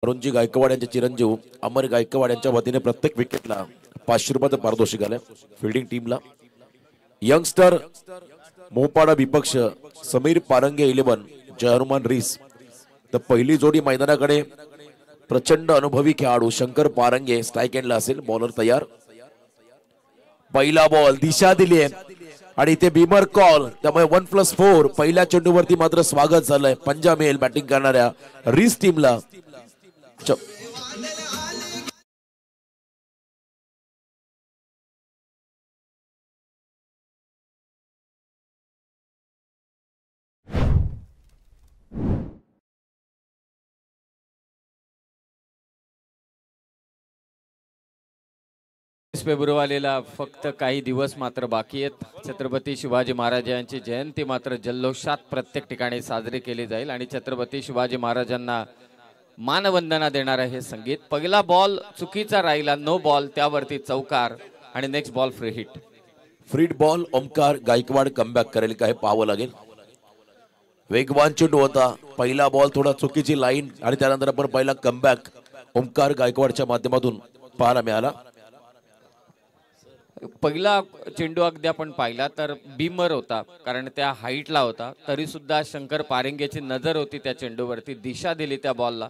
अरुणजी गायकवाड यांचे चिरंजीव अमर गायकवाड यांच्या वतीने प्रत्येक विकेटला 500 रुपयाचं पारितोषिक आलं फिल्डिंग टीमला। यंगस्टर मोपाडा विपक्ष समीर पारंगे 11 जय हनुमान रीस। तर पहिली जोडी मैदानाकडे प्रचंड अनुभवी खेळाडू शंकर पारंगे स्ट्राइक एंडला असेल। बॉलर तयार, पहिला बॉल दिशा दिली आहे आणि इथे बीमर कॉल, त्यामुळे 1+4 पहिल्या चेंडूवरती मात्र स्वागत झालंय पंजाब मेल बॅटिंग करणाऱ्या रीस टीमला। फेब्रुवारीला फक्त काही दिवस मात्र बाकी आहेत। छत्रपती शिवाजी महाराज यांची जयंती मात्र जल्लोषात प्रत्येक ठिकाणी साजरी केली जाईल आणि छत्रपती शिवाजी महाराजांना मानवंदना देणारे हे संगीत। पहिला बॉल चुकीचा राहिला, नो बॉल, त्यावरती चौकार आणि नेक्स्ट बॉल फ्री हिट। फ्रीड बॉल ओमकार गायकवाड कमबॅक करेल काय पाहावं लागेल। वेगवान चेंडू होता, पहिला बॉल थोडा चुकीची लाईन आणि त्यानंतर आपण पहिला कमबॅक ओमकार गायकवाडच्या माध्यमातून पाहायला मिळाला। पहिला चेंडू अगदी आपण पाहिला तर बीमर होता, कारण त्या हाईटला होता, तरी सुद्धा शंकर पारंगेची नजर होती त्या चेंडूवरती, दिशा दिली त्या बॉलला,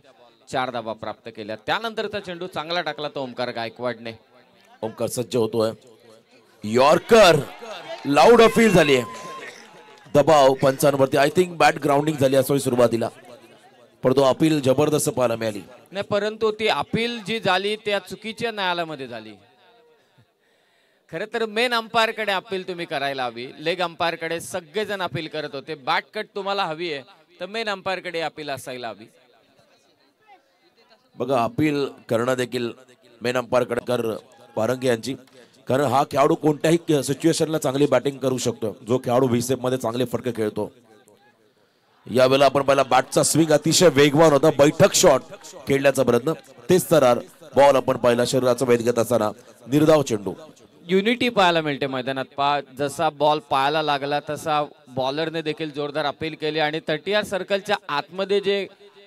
4 धावा प्राप्त केल्या। त्यानंतरचा चेंडू चांगला टाकला तो ओमकार गायकवाडने। ओमकार सज्ज होतोय, यॉर्कर लाऊड अपील झाली आहे, दबाव पंचांवरती। आय थिंक बॅट ग्राउंडिंग झाली असोय सुरुवातीला, पण तो अपील जबरदस्त पाहायला मिळाली नाही, परंतु ती अपील जी झाली त्या चुकीच्या न्यायालयामध्ये झाली। खरं तर मेन अंपायर कडे अपील तुम्ही करायला हवी, लेग अंपायर कडे सगळेजण अपील करत होते। बॅट कट तुम्हाला हवी आहे तर मेन अंपायर कडे अपील असायला हवी। बघा अपील करणं देखील मेन अंपायर कडे कर पारंगे यांची, कारण हा खेळाडू कोणत्याही सिच्युएशनला चांगली बॅटिंग करू शकतो, जो खेळाडू व्हीसेप मध्ये चांगले फटके खेळतो। यावेळेला आपण पहिला बॅटचा स्विंग अतिशय वेगवान होता, बैठक शॉट खेळण्याचा प्रयत्न, तेच तर बॉल आपण पहिला शरीराचा वेध घेत असताना निर्धाव चेंडू। युनिटी पाहायला मिळते मैदानात, जसा बॉल पाहायला लागला तसा बॉलरने देखील जोरदार अपील केली आणि 30 सर्कलच्या आतमध्ये जे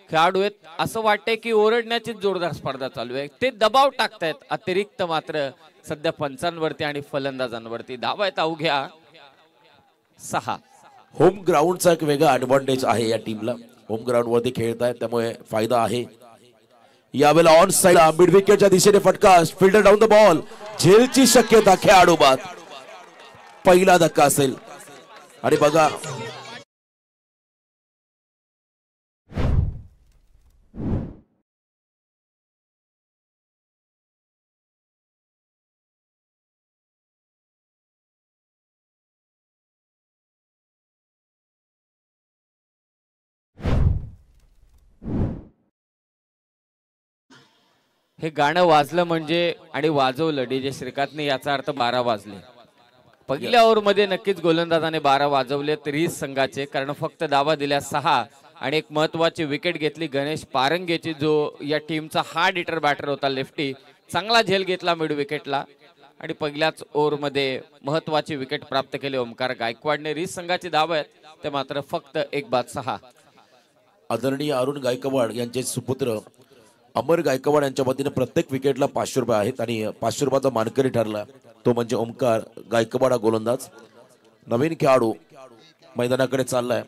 खेळाडू आहेत असं वाटतंय की ओरडण्याची जोरदार स्पर्धा चालू आहे, ते दबाव टाकतायत अतिरिक्त मात्र सध्या पंचांवरती आणि फलंदाजांवरती। धावा आहेत अवघ्या 6। होम ग्राउंडचा एक वेगळा ऍडव्हान्टेज आहे या टीमला, होम ग्राउंड वरती खेळतायत त्यामुळे फायदा आहे। यावेळेला ऑन साइड मिड विकेटच्या दिशेने फटका, फिल्डर डाऊन द बॉल, झेलची शक्यता खेळाडू बाद, पहिला धक्का असेल। आणि बघा हे गाणं वाजलं म्हणजे आणि वाजवलं डीजे श्रीकांतने, याचा अर्थ 12 वाजले। पहिल्या ओव्हरमध्ये नक्कीच गोलंदाजाने 12 वाजवले रीस संघाचे, कारण फक्त धावा दिल्या 6 आणि एक महत्वाची विकेट घेतली गणेश पारंगेची, जो या टीमचा हार्ड हिटर बॅटर होता, लेफ्टी, चांगला झेल घेतला मिड विकेटला आणि पहिल्याच ओव्हरमध्ये महत्वाची विकेट प्राप्त केली ओमकार गायकवाडने। रीस संघाची धावा आहेत ते मात्र फक्त 1/6। आदरणीय अरुण गायकवाड यांचे सुपुत्र अमर गायकवाड यांच्या वतीने प्रत्येक विकेटला 500 रुपये आहेत आणि 500 रुपयाचा मानकरी ठरला तो म्हणजे ओमकार गायकवाड गोलंदाज। नवीन खेळाडू मैदानाकडे चाललाय,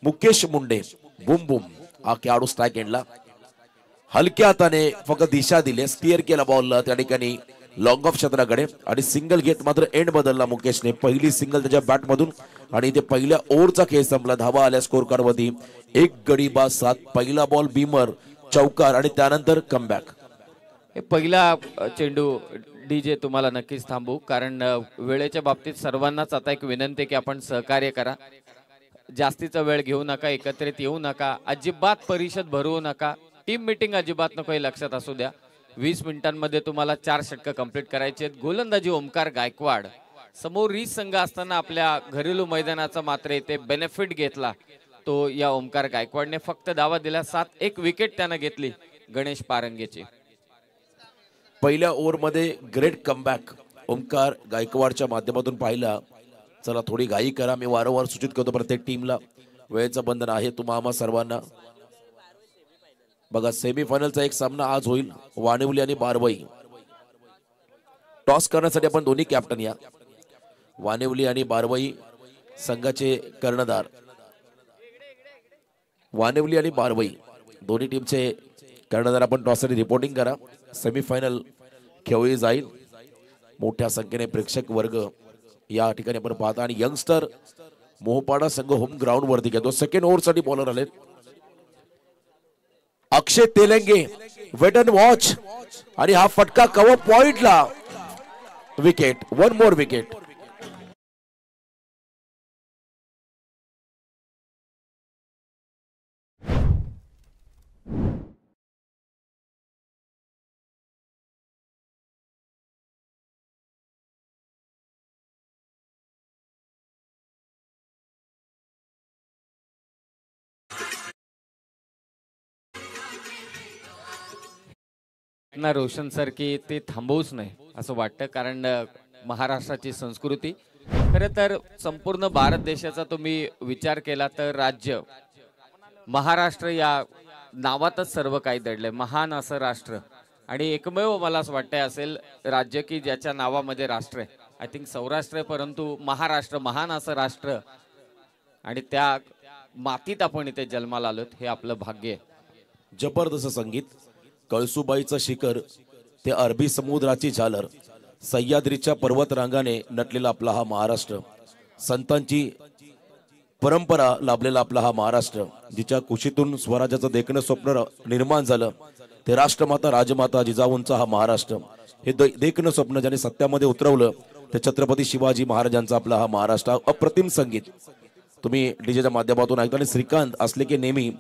मुकेश मुंडे बुम बुम हा खेळाडू स्ट्राइक एंडला, हलक्या हाताने फक्त दिशा दिली, स्टीअर केला बॉलला त्या ठिकाणी लॉंग ऑफ क्षेत्राकडे आणि सिंगल घेत मात्र एंड बदलला मुकेशने, पहिली सिंगल त्याच्या बॅट मधून आणि इथे पहिल्या ओव्हरचा खेळ संपला। धावा आल्या स्कोर कार्ड वरती 1 गडी बाद 7, पहिला बॉल बीमर चौकार आणि त्यानंतर कमबॅक। पहिला चेंडू डीजे तुम्हाला नक्कीच थांबू, कारण वेळेच्या बाबतीत सर्वांनाच आता एक विनंती की आपण सहकार्य करा, जास्तीचा वेळ घेऊ नका, एकत्रित येऊ नका, अजिबात परिषद भरवू नका, टीम मीटिंग अजिबात नको, हे लक्षात असू द्या। 20 मिनिटांमध्ये तुम्हाला 4 षटकं कंप्लीट करायचे आहेत। गोलंदाजी ओमकार गायकवाड, समोर रीस संघ असताना आपल्या घरेलू मैदानाचा मात्र इथे बेनिफिट घेतला तो या ओमकार गायकवाडने, फक्त धावा दिल्या 7, एक विकेट त्याने घेतली गणेश पारंगेची। पहिल्या ओव्हरमध्ये ग्रेट कमबॅक ओमकार गायकवाडच्या माध्यमातून पाहिला। चला थोडी घाई करा, मी वारंवार सूचित करतो प्रत्येक टीमला, वेळेचं बंधन आहे तुम्हा सर्वांना। बघा सेमीफायनलचा एक सामना आज होईल, वानिवली आणि बारवई. टॉस करण्यासाठी आपण दोन्ही कॅप्टन या. वानिवली आणि बारवई संघाचे कर्णधार. वानिवली आणि बारवई दोन्ही टीमचे कर्णधार आपण टॉससाठी रिपोर्टिंग करा. सेमीफायनल खेळली जाईल. मोठ्या संख्येने प्रेक्षक वर्ग या ठिकाणी आपण पाहता आणि यंगस्टर मोहपाडा संघ होम ग्राउंड वरती घेतो. सेकंड ओव्हर साठी बॉलर आले अक्षय तेलंगे. वेट अँड वॉच आणि हा फटका कव्हर पॉइंटला. Wicket, one more wicket. ना रोशन सर की ते थांबवूच नाही असं वाटतं, कारण महाराष्ट्राची संस्कृती खरं तर संपूर्ण भारत देशाचा तुम्ही विचार केला तर राज्य महाराष्ट्र या नावातच सर्व काही दडलंय. महान असं राष्ट्र आणि एकमेव मला असं वाटतंय असेल राज्य की ज्याच्या नावामध्ये राष्ट्र आहे. आय थिंक सौराष्ट्र आहे, परंतु महाराष्ट्र महान असं राष्ट्र आणि त्या मातीत आपण इथे जन्माला आलोत हे आपलं भाग्य आहे. जबरदस्त संगीत. कळसुबाईचं शिखर ते अरबी समुद्राची झालर. सह्याद्रीच्या पर्वतरांगाने नटलेला आपला हा महाराष्ट्र. संतांची परंपरा लाभलेला आपला हा महाराष्ट्र. जिच्या कुशीतून स्वराज्याचं देखणं स्वप्न निर्माण झालं ते राष्ट्रमाता राजमाता जिजाऊंचा हा महाराष्ट्र. हे देखणं स्वप्न ज्याने सत्यामध्ये उतरवलं ते छत्रपती शिवाजी महाराजांचा आपला हा महाराष्ट्र. अप्रतिम संगीत तुम्ही डीजेच्या माध्यमातून ऐकता आणि श्रीकांत असले की नेहमी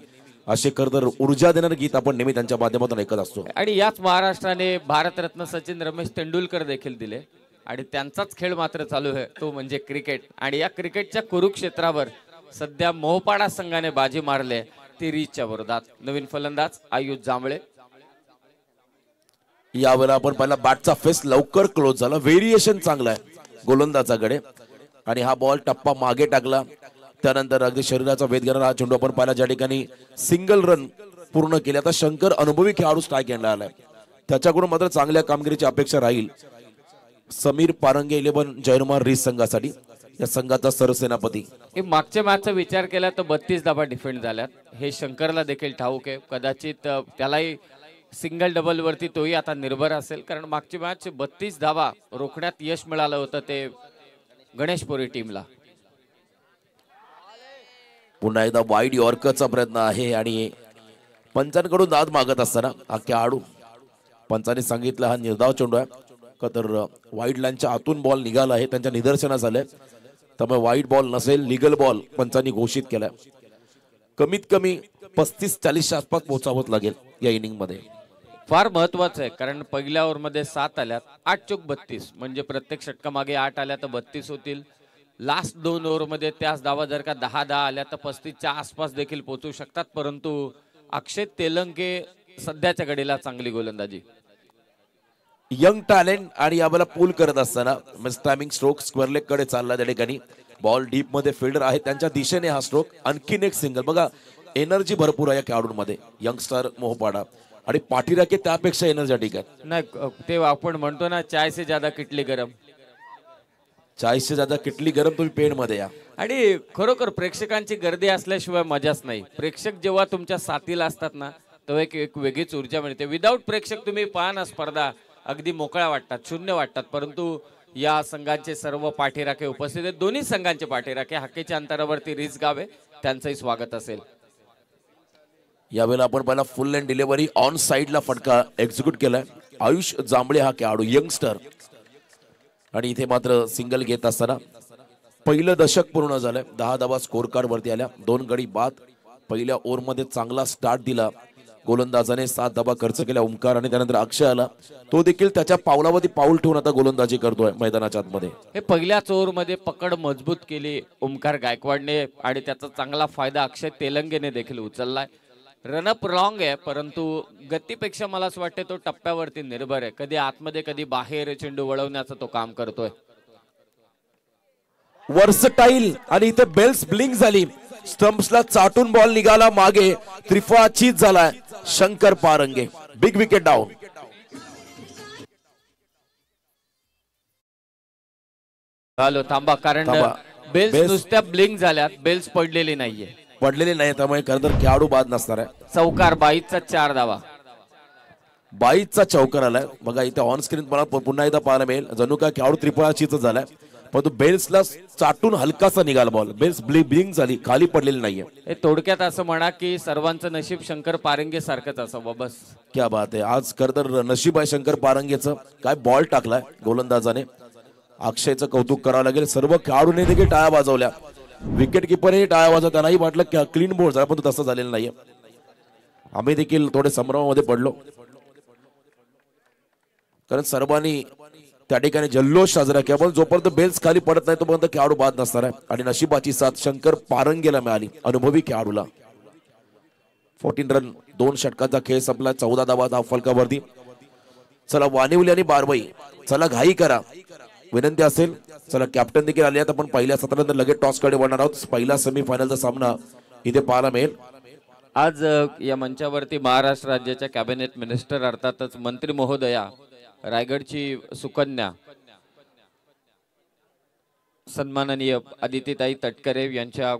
असे खरं ऊर्जा देणारे गीत आपण नेहमी त्यांच्या माध्यमातून ऐकत असतो. आणि याच महाराष्ट्राने भारतरत्न सचिन रमेश तेंडुलकर देखील दिले आणि त्यांचाच खेळ मात्र चालू आहे तो म्हणजे क्रिकेट. आणि या क्रिकेटच्या कुरुक्षेत्रावर सध्या मोहपाडा संघाने बाजी मारले ती रीचच्या विरोधात. नवीन फलंदाज आयुष जांभळे. यावेळेला आपण पहिला बॅटचा फेस लवकर क्लोज झाला. व्हेरिएशन चांगला आहे गोलंदाजाकडे आणि हा बॉल टप्पा मागे टाकला. त्यानंतर अगदी शरीराचा वेध घेणारा हा चेंडू आपण पाहिला ज्या ठिकाणी सिंगल रन पूर्ण केले. आता शंकर अनुभवी खेळाडू स्ट्राईक घेण्याला आलाय, त्याच्याकडून मात्र चांगल्या कामगिरीची अपेक्षा राहील. समीर पारंगे 11 जयकुमार रीस संघासाठी या संघाचा सरसेनापती. मागच्या मॅचचा विचार केला तर 32 धावा डिफेंड झाल्यात. हे शंकरला देखील ठाऊक आहे. कदाचित त्यालाही सिंगल डबल वरती तोही आता निर्भर असेल, कारण मागची मॅच 32 धावा रोखण्यात यश मिळालं होतं ते गणेशपुरी टीमला. पुन्हा एकदा वाईड यॉर्करचा प्रयत्न आहे आणि पंचांकडून दाद मागत असताना हा खेळाडू पंचांनी सांगितलं हा निर्धाव चेंडू आहे का तर वाईड लाईनच्या आतून बॉल निघाला आहे. त्यांच्या निदर्शनास आलंय त्यामुळे वाईड बॉल नसेल, लीगल बॉल पंचांनी घोषित केलाय. कमीत कमी 35-40 आसपास पोहोचावत लागेल या इनिंग मध्ये. फार महत्वाचं आहे कारण पहिल्या ओव्हरमध्ये 7 आल्यात, 8 चोक 32 म्हणजे प्रत्येक षटकामागे 8 आल्या तर 32 होतील. लास्ट 2 ओव्हरमध्ये त्याच धावा जर का 10-10 आल्या तर 35च्या आसपास देखील पोहोचू शकतात. परंतु अक्षय तेलंगे सध्याच्या घडीला चांगली गोलंदाजी. यंग टॅलेंट आणि यावेळेला पूल करत असताना टायमिंग स्ट्रोक स्क्वेअर लेग कडे चालला. त्या ठिकाणी बॉल डीप मध्ये फिल्डर आहे त्यांच्या दिशेने हा स्ट्रोक. आणखीन एक सिंगल. बघा एनर्जी भरपूर आहे या खेळाडूंमध्ये. यंगस्टर मोहपाडा आणि पाठीराखे त्यापेक्षा एनर्जेटिक आहे. नाही ते आपण म्हणतो ना चाय से ज्यादा किटली गरम. चाय से ज्यादा किटली गरम. तुम्ही पेन मध्ये या. आणि खरोखर प्रेक्षकांची गर्दी असल्याशिवाय मजाच नाही. प्रेक्षक जेव्हा तुमच्या साथीला असतात ना तेव्हा एक वेगळीच ऊर्जा मिळते. विदाऊट प्रेक्षक तुम्ही पाहा ना स्पर्धा अगदी मोकळ्या वाटतात, शून्य वाटतात. परंतु या संघांचे सर्व पाठीराखे उपस्थित आहेत. दोन्ही संघांचे पाठीराखे हाकेच्या अंतरावरती रीस गावे त्यांचंही स्वागत असेल. यावेळेला आपण पहिला फुल लेन डिलिव्हरी ऑन साइडला फटका एक्झिक्यूट केलाय. आयुष जांभळे हा खेळाडू यंगस्टर आणि इथे मात्र सिंगल घेत असताना पहिलं दशक पूर्ण झालंय. 10 धावा स्कोर कार्ड वरती आल्या. 2 गडी बाद. पहिल्या ओव्हर मध्ये चांगला स्टार्ट दिला गोलंदाजाने. 7 धावा खर्च केल्या ओमकार आणि त्यानंतर अक्षय आला. तो देखील त्याच्या पावलावरती पाऊल ठेवून आता गोलंदाजी करतोय मैदानाच्या आतमध्ये. हे पहिल्याच ओव्हर मध्ये पकड मजबूत केली ओमकार गायकवाडने आणि त्याचा चांगला फायदा अक्षय तेलंगेने देखील उचललाय. रनअप रॉंग आहे परंतु गतीपेक्षा मला असं वाटतं तो टप्प्यावरती निर्भर आहे. कधी आतमध्ये कधी बाहेर चेंडू वळवण्याचं तो काम करतोय. वर्सटाईल आणि इथे बेल्स ब्लिंक झाली. स्टंप्सला चाटून बॉल निघाला मागे. त्रिफळा चीज झालाय. Shankar Parange. Big wicket down. Hello थांबा, कारण बेल्स नुसत्या ब्लिंक झाल्यात, बेल्स पडलेली नाहीये, पडलेले नाही, त्यामुळे खरं तर खेळाडू बाद नसणार आहे. चौकार 22चा 4 धावा. 22चा चौकार आलाय बघा इथे ऑन स्क्रीन. मला पुन्हा एकदा पाहायला मिळेल जणू काय खेळाडू त्रिपुराचीच झालाय, परंतु बेल्सला चाटून हलकासा निघाला बॉल. बेल्स ब्लिंक झाली, खाली पडलेली नाहीये. हे थोडक्यात असं म्हणा की सर्वांचं नशीब शंकर पारंगे सारखंच असावं बस. क्या बात आहे. आज खरं तर नशीब आहे शंकर पारंगेचं. काय बॉल टाकलाय गोलंदाजाने. अक्षयचं कौतुक करावं लागेल. सर्व खेळाडूंनी देखील टाळ्या वाजवल्या. विकेट किपरही टाळ्या वाजवला, त्यांनाही वाटलं की क्लीन बोर्ड झाला, पण तसं झालेलं नाहीये. आम्ही देखील थोडे संभ्रमामध्ये पडलो, कारण सर्वांनी त्या ठिकाणी जल्लोष साजरा केला. पण जोपर्यंत बेल्स खाली पडत नाही तोपर्यंत खेळाडू बाद नसणार आहे. आणि नशिबाची साथ शंकर पारंगेला मिळाली, अनुभवी खेळाडूला. 14 रन, 2 षटकांचा खेळ संपला. 14 धावा धाव फलकावरती. चला वानिवली आणि बारवाई, चला घाई करा. विनंती असेल, चला कॅप्टन देखील आले. आपण पहिल्या सत्रानंतर लगेच टॉस कडे वळणार आहोत. पहिला सेमीफायनलचा सामना इथे पाहायला मिळेल. आज या मंचावरती महाराष्ट्र राज्याच्या कॅबिनेट मिनिस्टर अर्थातच मंत्री महोदया, रायगडची सुकन्या सन्माननीय आदितीताई तटकरे यांच्या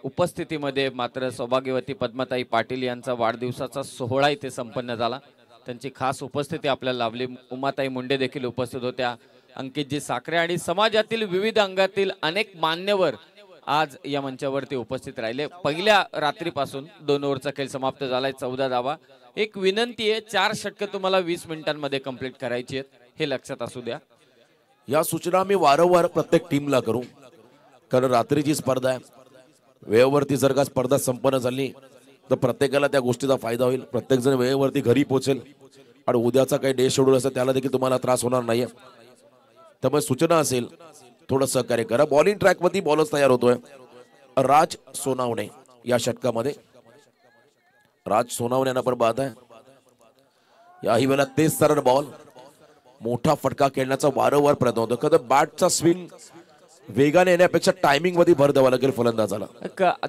उपस्थितीमध्ये मात्र सौभाग्यवती पद्मताई पाटील यांचा वाढदिवसाचा सोहळा इथे संपन्न झाला. त्यांची खास उपस्थिती आपल्याला लाभली. उमाताई मुंडे देखील उपस्थित होत्या, अंकितजी साखरे आणि समाजातील विविध अंगातील अनेक मान्यवर आज या मंचावरती उपस्थित राहिले. पहिल्या रात्रीपासून 2 ओव्हरचा खेळ समाप्त झालाय. 14 धावा. एक विनंती आहे, 4 षटकं तुम्हाला 20 मिनिटांमध्ये कंप्लीट करायची आहेत, हे लक्षात असू द्या. या सूचना मी वारंवार प्रत्येक टीमला करू, कारण रात्रीची स्पर्धा आहे. वेळेवरती जर का स्पर्धा संपन्न झाली तर प्रत्येकाला त्या गोष्टीचा फायदा होईल. प्रत्येक जण वेळेवरती घरी पोहोचेल आणि उद्याचा काही डे शेड्यूल असेल त्याला देखील तुम्हाला त्रास होणार नाहीये. त्यामुळे सूचना असेल थोडं सहकार्य करा. बॉलिंग ट्रॅक वरती बॉलच तयार होतोय. राज सोनावणे या षटकामध्ये. राज सोनावणे आपण पाहत आहे. याही वेळेला तेज सरळ बॉल, मोठा फटका खेळण्याचा वारंवार प्रयत्न होतो. कधी बॅटचा स्विंग वेगाने येण्यापेक्षा टायमिंग मध्ये भर द्यावा लागेल फलंदाजाला.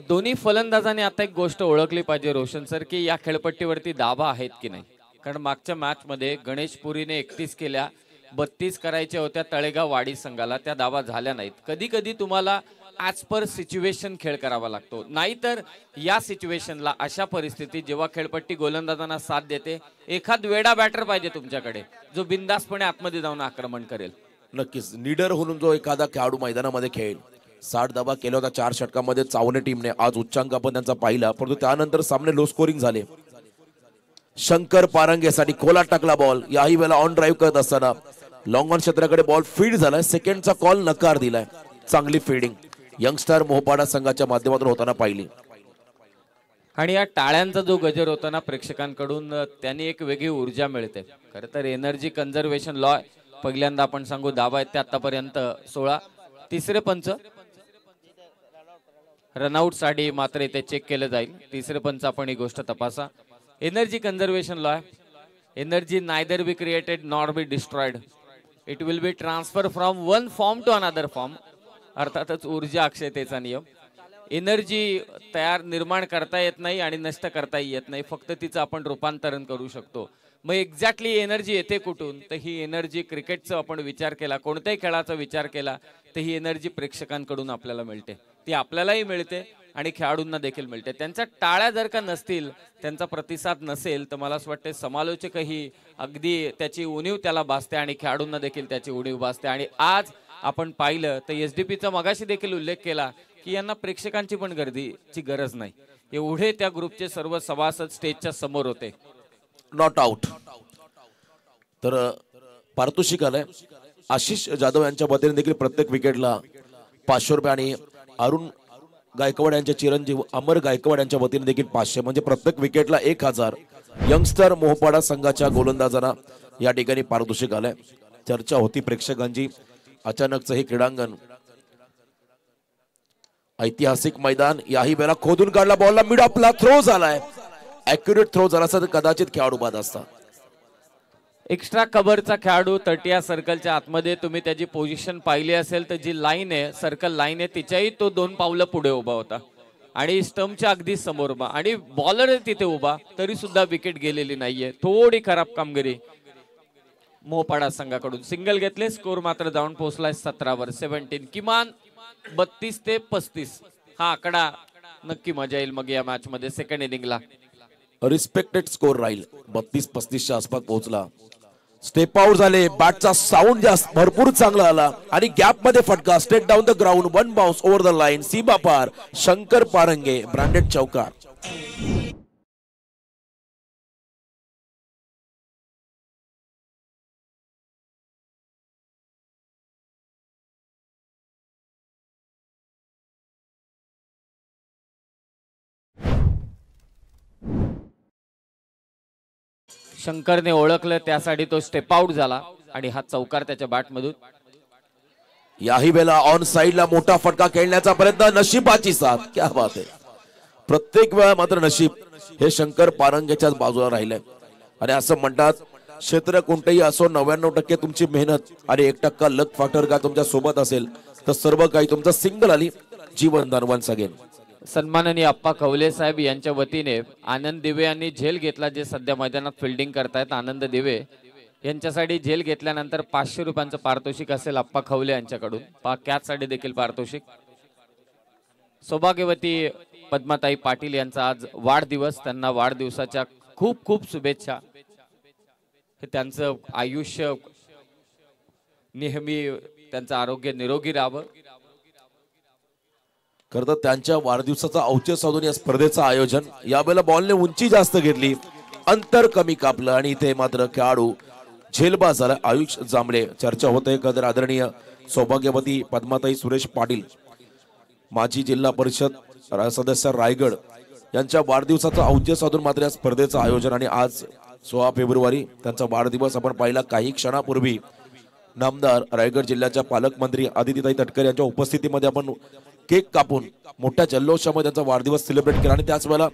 दोन्ही फलंदाजांनी आता एक गोष्ट ओळखली पाहिजे रोशन सर, की या खेळपट्टीवरती दाबा आहेत की नाही. कारण मागच्या मॅच मध्ये गणेश पुरीने 31 केल्या, 32 करायच्या होत्या तळेगाव वाडी संघाला, त्या दावा झाल्या नाहीत. कधी कधी तुम्हाला ॲज पर सिच्युएशन खेळ करावा लागतो. नाहीतर या सिच्युएशनला, अशा परिस्थितीत जेव्हा खेळपट्टी गोलंदाजांना साथ देते, एखाद वेडा बॅटर पाहिजे तुमच्याकडे जो बिंदासपणे आतमध्ये जाऊन आक्रमण करेल. नक्कीच निडर होऊन जो एखादा खेळाडू मैदानामध्ये खेळेल. 60 धावा केल्या होत्या 4 षटकांमध्ये चावणे टीमने. आज उच्चांक आपण त्यांचा पाहिला, परंतु त्यानंतर सामने लो स्कोरिंग झाले. शंकर पारंगेसाठी खोला टाकला बॉल. याही वेळेला ऑन ड्राईव्ह करत असताना लॉंग ऑन क्षेत्राकडे बॉल फील्ड झालाय. सेकंडचा कॉल नकार दिलाय. चांगली फिल्डिंग यंगस्टर मोहपाडा संघाच्या माध्यमातून होताना पाहिली. आणि या टाळ्यांचा जो गजर होता ना प्रेक्षकांकडून, त्यांनी एक वेगळी ऊर्जा मिळते. खरं तर एनर्जी कन्झर्वेशन लॉ पहिल्यांदा आपण सांगू, दावा आहेत ते आतापर्यंत 16. तिसरे पंच रनआउट साठी मात्र इथे चेक केलं जाईल. तिसरे पंच आपण ही गोष्ट तपासा. Energy conservation law, energy neither be created nor be destroyed, it will be transfer from one form to another form. अर्थातच ऊर्जा अक्षयतेचा नियम. एनर्जी निर्माण करता येत नाही आणि नष्ट करता येत नाही, फक्त तिचं आपण रूपांतरण करू शकतो. मग एक्झॅक्टली एनर्जी येते कुठून, तर ही एनर्जी क्रिकेटचा आपण विचार केला, कोणत्याही खेळाचा विचार केला तर ही एनर्जी प्रेक्षकांकडून आपल्याला मिळते. ती आपल्यालाही मिळते आणि खेळाडूंना देखील मिळते. त्यांच्या टाळ्या जर का नसतील, त्यांचा प्रतिसाद नसेल, तर मला असं वाटतं समालोचकही अगदी त्याची उणीव त्याला भासते आणि खेळाडूंना देखील त्याची उणीव भासते. आणि आज आपण पाहिलं तर एसडीपीचा मगाशी देखील उल्लेख केला की यांना प्रेक्षकांची पण गर्दीची गरज नाही. एवढे त्या ग्रुपचे सर्व सभासद स्टेजच्या समोर होते. Not out. तर पारितोषिक आलंय आशिष जाधव यांच्या वतीने देखील प्रत्येक विकेटला 500 रुपये आणि अरुण गायकवाड यांचे चिरंजीव अमर गायकवाड यांच्या वतीने देखील 500, म्हणजे प्रत्येक विकेटला 1000 यंगस्टर मोहपाडा संघाच्या गोलंदाजांना या ठिकाणी पारितोषिक आलंय. चर्चा होती प्रेक्षकांची. अचानकच हे क्रीडांगण, ऐतिहासिक मैदान. याही वेळेला खोदून काढला बॉलला मिड ऑफला थ्रो झालाय. ऍक्युरेट थ्रो झाला तर कदाचित खेळाडू बाद असता. एक्स्ट्रा कव्हरचा खेळाडू 30 सर्कलच्या आतमध्ये, तुम्ही त्याची पोझिशन पाहिली असेल तर जी लाईन आहे, सर्कल लाईन आहे, तिच्याही तो 2 पावलं पुढे उभा होता. आणि स्टंपच्या अगदी समोर आणि बॉलर तिथे उभा तरी सुद्धा विकेट गेलेली नाहीये. थोडी खराब कामगिरी मोपाडा संघाकडून. सिंगल घेतले, स्कोर मात्र जाऊन पोहोचलाय 17 वर. 17 किमान 32 ते 35 हा आकडा नक्की मजा येईल मग या मॅच मध्ये. सेकंड इनिंगला रिस्पेक्टेड स्कोर राहील, 32-35च्या आसपास पोहोचला. स्टेप आउट झाले, बॅटचा साऊंड जास्त भरपूर चांगला आला आणि गॅप मध्ये फटका. Straight down the ground, one bounce over the line, सीमा पार. शंकर पारंगे ब्रँडेड चौकार. शंकरने ओळखलं, त्यासाठी तो स्टेप आउट झाला आणि हा चौकार त्याच्या बॅटमधून. याही वेळेला ऑन साइडला मोठा फटका खेळण्याचा प्रयत्न, नशिबाची साथ. क्या बात आहे. प्रत्येक वेळा मात्र नशीब हे शंकर पारंगेच्याच बाजूला राहिलंय. आणि असं म्हणतात क्षेत्र कोणतेही असो, 99% तुमची मेहनत आणि 1% लक फॅक्टर का तुमच्या सोबत असेल तर सर्व काही तुमचं सिंगल आली जीवन दानवान सगेन. सन्माननीय अप्पा कवले साहेब यांच्या वतीने आनंद दिवे यांनी झेल घेतला, जे सध्या मैदानात फिल्डिंग करतायत. आनंद दिवे यांच्यासाठी झेल घेतल्यानंतर 500 रुपयांचं पारितोषिक असेल अप्पा खवले यांच्याकडून. कॅचसाठी देखील पारितोषिक. सौभाग्यवती पद्माताई पाटील यांचा आज वाढदिवस. त्यांना वाढदिवसाच्या खूप खूप शुभेच्छा. हे त्यांचं आयुष्य नेहमी त्यांचं आरोग्य निरोगी राहावं. खरं तर त्यांच्या वाढदिवसाचा औचित्य साधून या स्पर्धेचं आयोजन. यावेळेला बॉलने उंची जास्त घेतली, अंतर कमी कापलं आणि इथे मात्र खेळाडू झेलबाज झाला. आयुष जांभळे. चर्चा होते कदर आदरणीय सौभाग्यवती पद्माताई सुरेश पाटील, माजी जिल्हा परिषद सदस्य रायगड, यांच्या वाढदिवसाचा औचित्य साधून मात्र या स्पर्धेचं आयोजन. आणि आज 16 फेब्रुवारी त्यांचा वाढदिवस आपण पाहिला. काही क्षणापूर्वी नामदार रायगड जिल्ह्याच्या पालकमंत्री आदितीताई तटकरे यांच्या उपस्थितीमध्ये आपण केक कापून मोठ्या जल्लोषामध्ये त्यांचा वाढदिवस सेलिब्रेट केला. आणि त्याच वेळेला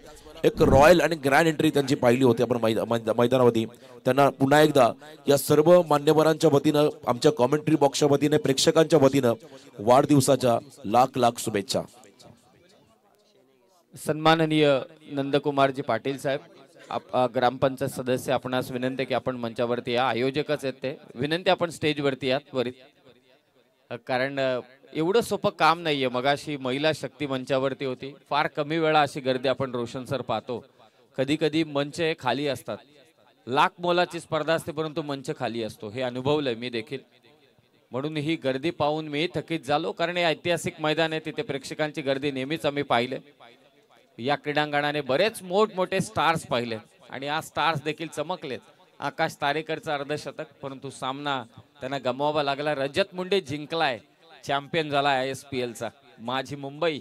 एक रॉयल आणि ग्रँड एंट्री त्यांची पाहिली होती आपण मैदानावरती. त्यांना पुन्हा एकदा या सर्व मान्यवरांच्या वतीनं, आमच्या कॉमेंट्री बॉक्सच्या वतीने, प्रेक्षकांच्या वतीनं वाढदिवसाच्या लाख लाख शुभेच्छा. सन्माननीय नंदकुमारजी पाटील साहेब, ग्रामपंचायत सदस्य, आपणास विनंती की आपण मंचावरती या. आयोजकच आहेत ते. विनंती आपण स्टेजवरती या त्वरित, कारण एवढं सोपं काम नाहीये. मगाशी महिला शक्ती मंचावरती होती, फार कमी वेळा अशी गर्दी आपण रोशन सर पाहतो. कधी कधी मंच खाली असतात. लाख मोलाची स्पर्धा असते परंतु मंच खाली असतो, हे अनुभवलंय मी देखील. म्हणून ही गर्दी पाहून मी थकीत झालो, कारण हे ऐतिहासिक मैदान आहे, तिथे प्रेक्षकांची गर्दी नेहमीच आम्ही पाहिले. या क्रीडांगणाने बरेच मोठमोठे स्टार्स पाहिले आणि आज स्टार्स देखील चमकलेत. आकाश तारेकरचं अर्धशतक, परंतु सामना त्यांना गमवावा लागला. रजत मुंडे जिंकलाय, चॅम्पियन झाला ISPL चा. माझी मुंबई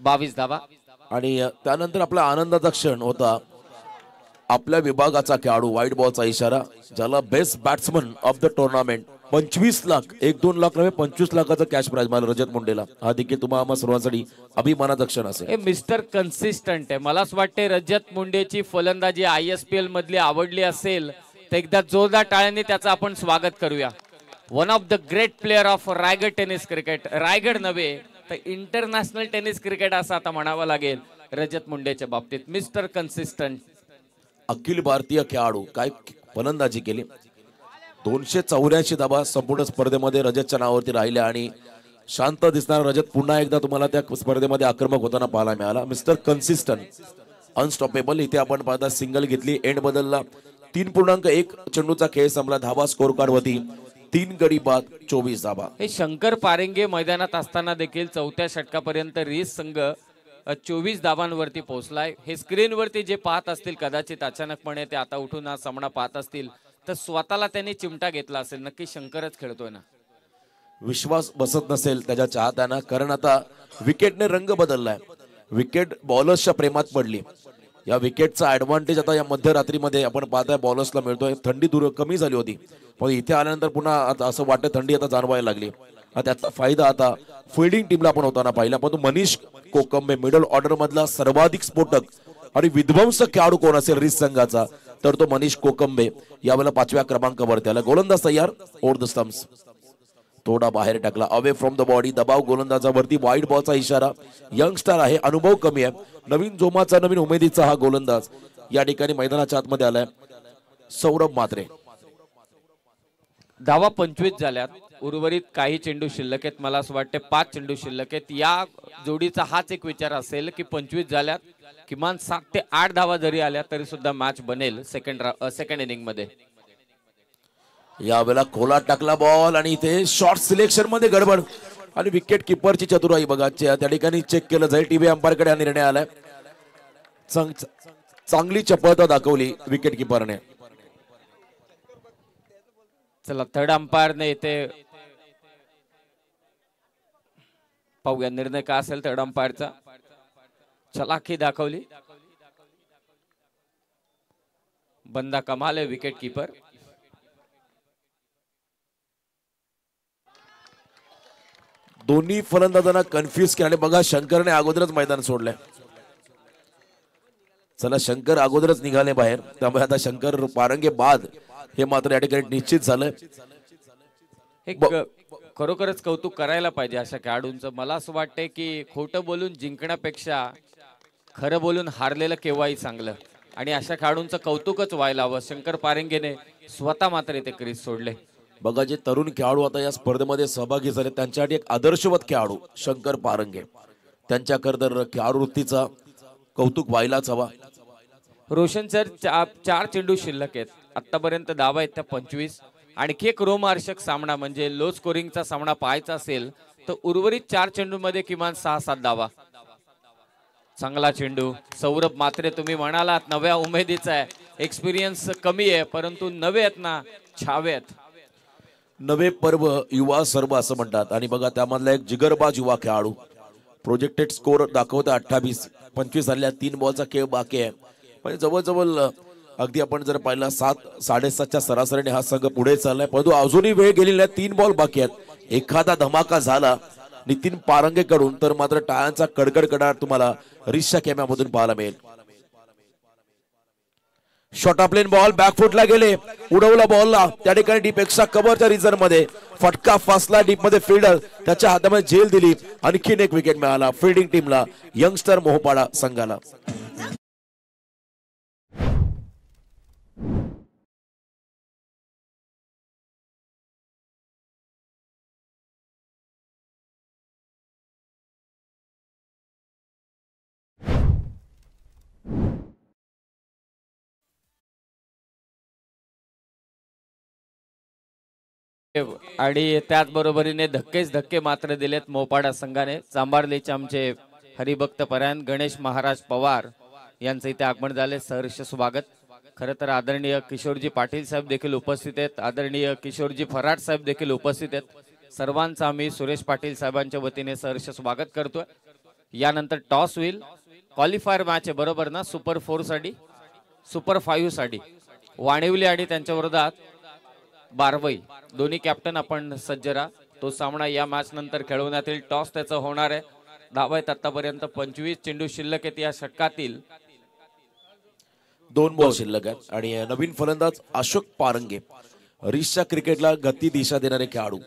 22 धावा. आणि त्यानंतर आपला आनंदाचा क्षण होता आपल्या विभागाचा खेळाडू, व्हाईट बॉलचा इशारा, ज्याला best batsman of the tournament 25 lakh, 1-2 lakh नव्हे 25 लाखाचं कॅश प्राइज मला रजत मुंडेला. हा देखील तुम्हाला सर्वांसाठी अभिमानाचा क्षण असेल. हे मिस्टर कन्सिस्टंट आहे. मलाच वाटते रजत मुंडेची फलंदाजी ISPL मधली आवडली असेल तर एकदा जोरदार टाळ्यांनी त्याचं आपण स्वागत करूया. One of the great player of Raigad tennis cricket. Raigad नव्हे तर इंटरनॅशनल टेनिस क्रिकेट असं आता म्हणावं लागेल रजत मुंडेच्या बाबतीत. Mister consistent. अखिल भारतीय खेळाडू, काय फलंदाजी केली. 284 धावा संपूर्ण स्पर्धेमध्ये रजतच्या नावावरती राहिल्या आणि शांत दिसणारा रजत पुन्हा एकदा तुम्हाला त्या स्पर्धेमध्ये आक्रमक होताना पाहायला मिळाला. Mister consistent, unstoppable. इथे आपण पाहता सिंगल घेतली, एंड बदलला. 3.1 चेंडूचा खेळ संपला. धावा स्कोर कार्ड वरती 3 गडी बाद 24 धावा. हे शंकर पारेंगे मैदानात असताना देखील 4थ्या षटकापर्यंत रीस संघ 24 धावांवरती पोहोचलाय. हे स्क्रीनवरती जे पाहत असतील कदाचित अचानकपणे ते आता उठून हा सामना पाहत असतील तर स्वतःला त्यांनी चिमटा घेतला असेल, नक्की शंकरच खेळतोय ना. विश्वास बसत नसेल त्याच्या चाहत्यांना, कारण आता विकेटने रंग बदललाय. विकेट बॉलर्सच्या प्रेमात पडली. या विकेटचा ऍडव्हान्टेज आता या मध्यरात्रीमध्ये आपण पाहताय बॉलर्सला मिळतोय. थंडी दूर कमी झाली होती, पण इथे आल्यानंतर पुन्हा आता असं वाटतं थंडी आता जाणवायला लागली. त्याचा फायदा आता फिल्डिंग टीमला पण होताना पाहिला. परंतु मनीष कोकंबे मिडल ऑर्डर मधला सर्वाधिक स्फोटक आणि विध्वंसक खेळाडू कोण असेल रिस संघाचा तर तो मनीष कोकंबे. यावेळेला 5व्या क्रमांकावर त्याला. गोलंदाज तयार, ओव्हर द स्टंप्स. थोडा बाहेर टाकला, अवे फ्रॉम द बॉडी, दबाव गोलंदाजावरती, वाईड बॉलचा इशारा. यंगस्टर आहे, अनुभव कमी आहे, नवीन जोमाचा नवीन उमेदीचा हा गोलंदाज या ठिकाणी मैदानाच्या आतमध्ये आलाय. सौरभ म्हात्रे. धावा 25 झाल्यात, उर्वरित काही चेंडू शिल्लक आहेत. मला असं वाटतं 5 चेंडू शिल्लक आहेत. या जोडीचा हाच एक विचार असेल की 25 झाल्यात, किमान 7 ते 8 धावा जरी आल्या तरी सुद्धा मॅच बनेल सेकंड इनिंग मध्ये. यावेळेला खोला टाकला बॉल आणि इथे शॉर्ट सिलेक्शन मध्ये गडबड आणि विकेट किपरची चतुराई बघा. त्या ठिकाणी चेक केलं जाईल. टीव्ही अंपायर कडे हा निर्णय आलाय. चांगली चपळता दाखवली विकेट किपरने. चला थर्ड अंपायरने इथे पाहूया निर्णय काय असेल थर्ड अंपायरचा. चलाखी दाखवली, बंदा कमाल आहे विकेट किपर. दोन्ही फलंदाजांना कन्फ्युज केल्याने बघा शंकरने अगोदरच मैदान सोडलंय. चला शंकर अगोदरच निघाले बाहेर, त्यामुळे आता शंकर पारंगे बाद हे मात्र या ठिकाणी निश्चित झालंय. खरोखरच कौतुक करायला पाहिजे अशा खेळाडूंचं. मला असं वाटतंय की खोटं बोलून जिंकण्यापेक्षा खरं बोलून हारलेलं केव्हाही चांगलं, आणि अशा खेळाडूंचं कौतुकच व्हायला हवं. शंकर पारंगेने स्वतः मात्र इथे क्रीज सोडले. बघा जे तरुण खेळाडू आता या स्पर्धेमध्ये सहभागी झाले त्यांच्यासाठी एक आदर्शवत खेळाडू शंकर पारंगे, त्यांच्याकडे खेळाडू वृत्तीचा कौतुक व्हायलाच हवा. रोशन सर 4 चेंडू शिल्लक आहेत. आतापर्यंत धावा आहेत त्या 25. आणखी एक रोमहर्षक सामना म्हणजे लो स्कोरिंगचा सामना पाहायचा असेल तर उर्वरित 4 चेंडूमध्ये किमान 6-7 धावा. चांगला चेंडू. सौरभ म्हात्रे तुम्ही म्हणालात नव्या उमेदीचा आहे, एक्सपिरियन्स कमी आहे, परंतु नवे आहेत ना, छावे आहेत. नवे पर्व युवा सर्व असं म्हणतात. आणि बघा त्यामधला एक जिगरबाज युवा खेळाडू. प्रोजेक्टेड स्कोर दाखवता 28, 25 झालेल्या 3 बॉलचा खेळ बाकी आहे. म्हणजे जवळजवळ अगदी आपण जर पाहिलं 7-7.5च्या सरासरीने हा संघ पुढे चाललाय, परंतु अजूनही वेळ गेलेली नाही. 3 बॉल बाकी आहेत. एखादा धमाका झाला नितीन पारंगे कडून तर मात्र टाळ्यांचा कडकड तुम्हाला रिशा कॅमेरामधून पाहायला मिळेल. शॉर्ट प्लेन बॉल बॅकफुटला गेले, उडवला बॉलला त्या ठिकाणी डीप एक्स्ट्रा कव्हरच्या रिझर्व मध्ये फटका फासला डीप मध्ये, फिल्डर त्याच्या हातामध्ये झेल दिली. आणखीन एक विकेट मिळाला फिल्डिंग टीमला, यंगस्टर मोहपाडा संघाला. आणि त्याचबरोबरीने धक्के मात्र दिलेत मोपाडा संघाने. चांबारलीचे आमचे हरिभक्त परायण गणेश महाराज पवार यांचं इथे आगमन झाले. सहर्ष स्वागत. खरं तर आदरणीय किशोरजी पाटील साहेब देखील उपस्थित आहेत, आदरणीय किशोरजी फराट साहेब देखील उपस्थित आहेत. सर्वांचं आम्ही सुरेश पाटील साहेबांच्या वतीने सहर्ष स्वागत करतोय. यानंतर टॉस होईल. क्वालिफायर मॅच आहे बरोबर ना, सुपर 4 साठी, सुपर 5 साठी वाणिवली आणि त्यांच्या विरोधात बारवई दोन्ही कॅप्टन आपण सज्ज राहा. तो सामना या मॅच नंतर खेळवण्यात येईल. टॉस त्याचा होणार आहे. धावा आहेत आतापर्यंत 25 चेंडू शिल्लक आहेत. या षटकातील 2 बॉल शिल्लक आहेत. आणि नवीन फलंदाज अशोक पारंगे, रिशच्या क्रिकेटला गती दिशा देणारे खेळाडू.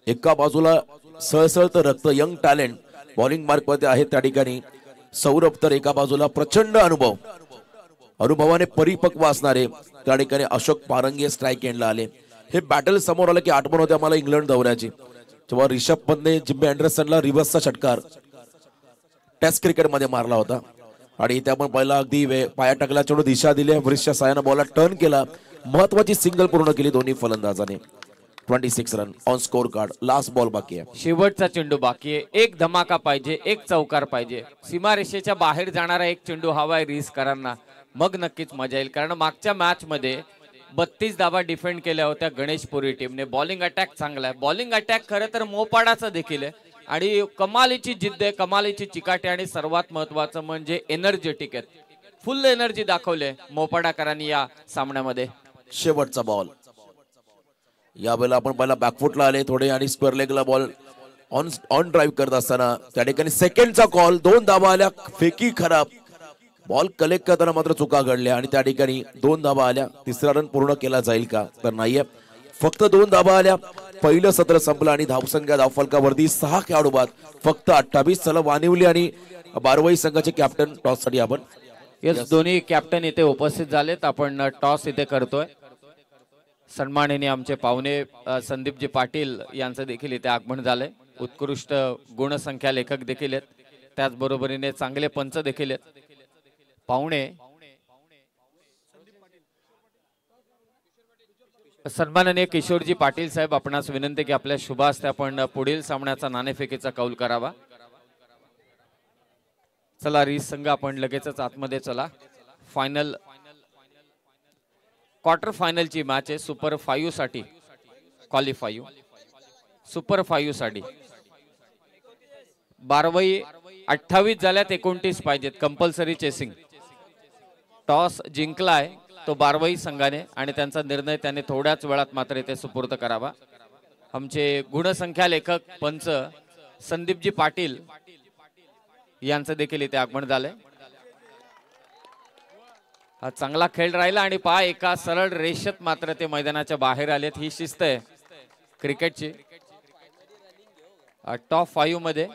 एका बाजूला सळसळतं रक्त यंग टॅलेंट बॉलिंग मार्क मध्ये आहे त्या ठिकाणी सौरभ, तर एका बाजूला प्रचंड अनुभवाने परिपक्व असणारे त्या ठिकाणी अशोक पारंगे स्ट्राईक एंडला आले. हे बॅटल समोर आलं की आठवण होते आम्हाला इंग्लंड दौऱ्याची, जेव्हा रिषभ पंतने जिम्मी अँडरसनला रिव्हर्सचा षटकार टेस्ट क्रिकेटमध्ये मारला होता. आणि त्यामुळे पहिला अगदी पाया टाकला, चेंडू दिशा दिली, वरिष्ठ सायानं बॉलला टर्न केला, महत्वाची सिंगल पूर्ण केली दोन्ही फलंदाजाने. 26 run on score card. Last ball बाकी आहे, शेवटचा चेंडू बाकी आहे. एक धमाका पाहिजे, एक चौकार पाहिजे. सीमारेषेच्या बाहेर जाणारा एक चेंडू हवाय रिस्करांना, मग नक्कीच मजा येईल. कारण मागच्या मॅच मध्ये 32 धावा डिफेंड केल्या होत्या गणेशपुरी टीमने. बॉलिंग अटॅक चांगला आहे. बॉलिंग अटॅक खरं तर मोपाडाचा देखील आहे आणि कमालीची जिद्द आहे, कमालीची चिकाटी, आणि सर्वात महत्वाचं म्हणजे एनर्जेटिक आहेत. फुल एनर्जी दाखवले मोपाडाकरांनी या सामन्यामध्ये. शेवटचा बॉल यावेळेला आपण पहिला बॅकफुटला आले थोडे आणि स्क्वेअर लेगला बॉल ऑन ड्राईव्ह करत असताना त्या ठिकाणी सेकंडचा कॉल. 2 धावा आल्या, फेकी खराब, बॉल कलेक्ट करताना मात्र चुका घडल्या आणि त्या ठिकाणी 2 धावा आल्या. 3रा रन पूर्ण केला जाईल का तर नाहीये, फक्त 2 धावा आल्या. पहिलं सत्र संपलं आणि धावसंख्या धावफलकावरती 6 खेळाडू बाद, फक्त 28. चला वानिवली आणि बारवाई संघाचे कॅप्टन टॉस साठी आपण. यस, दोन्ही कॅप्टन इथे उपस्थित झालेत. आपण टॉस इथे करतोय. सन्माननीय आमचे पाहुणे संदीपजी पाटील यांचं देखील इथे आगमन झालंय. उत्कृष्ट गुणसंख्या लेखक देखील आहेत, त्याचबरोबरीने चांगले पंच देखील आहेत. पाहुणे सन्माननीय किशोरजी पाटील साहेब, आपणास विनंती की आपल्या शुभ हस्ते आपण पुढील सामन्याचा नाणेफेकीचा कौल करावा. चला रीस संघ आपण लगेचच आतमध्ये चला. फायनल क्वार्टर फायनलची मॅच आहे. सुपर 5 साठी क्वालिफाय, सुपर 5 साठी बारवाई 28 झाल्यात, 29 पाहिजेत. Compulsory chasing. टॉस जिंकलाय तो बारवाई संघाने आणि त्यांचा निर्णय त्याने थोड्याच वेळात मात्र इथे सुपूर्द करावा. आमचे गुणसंख्या लेखक पंच संदीपजी पाटील यांचं देखील इथे आगमन झालंय. हा चांगला खेळ राहिला आणि पहा एका सरळ रेषेत मात्र ते मैदानाच्या बाहेर आलेत. ही शिस्त आहे क्रिकेटची. टॉप 5 मध्ये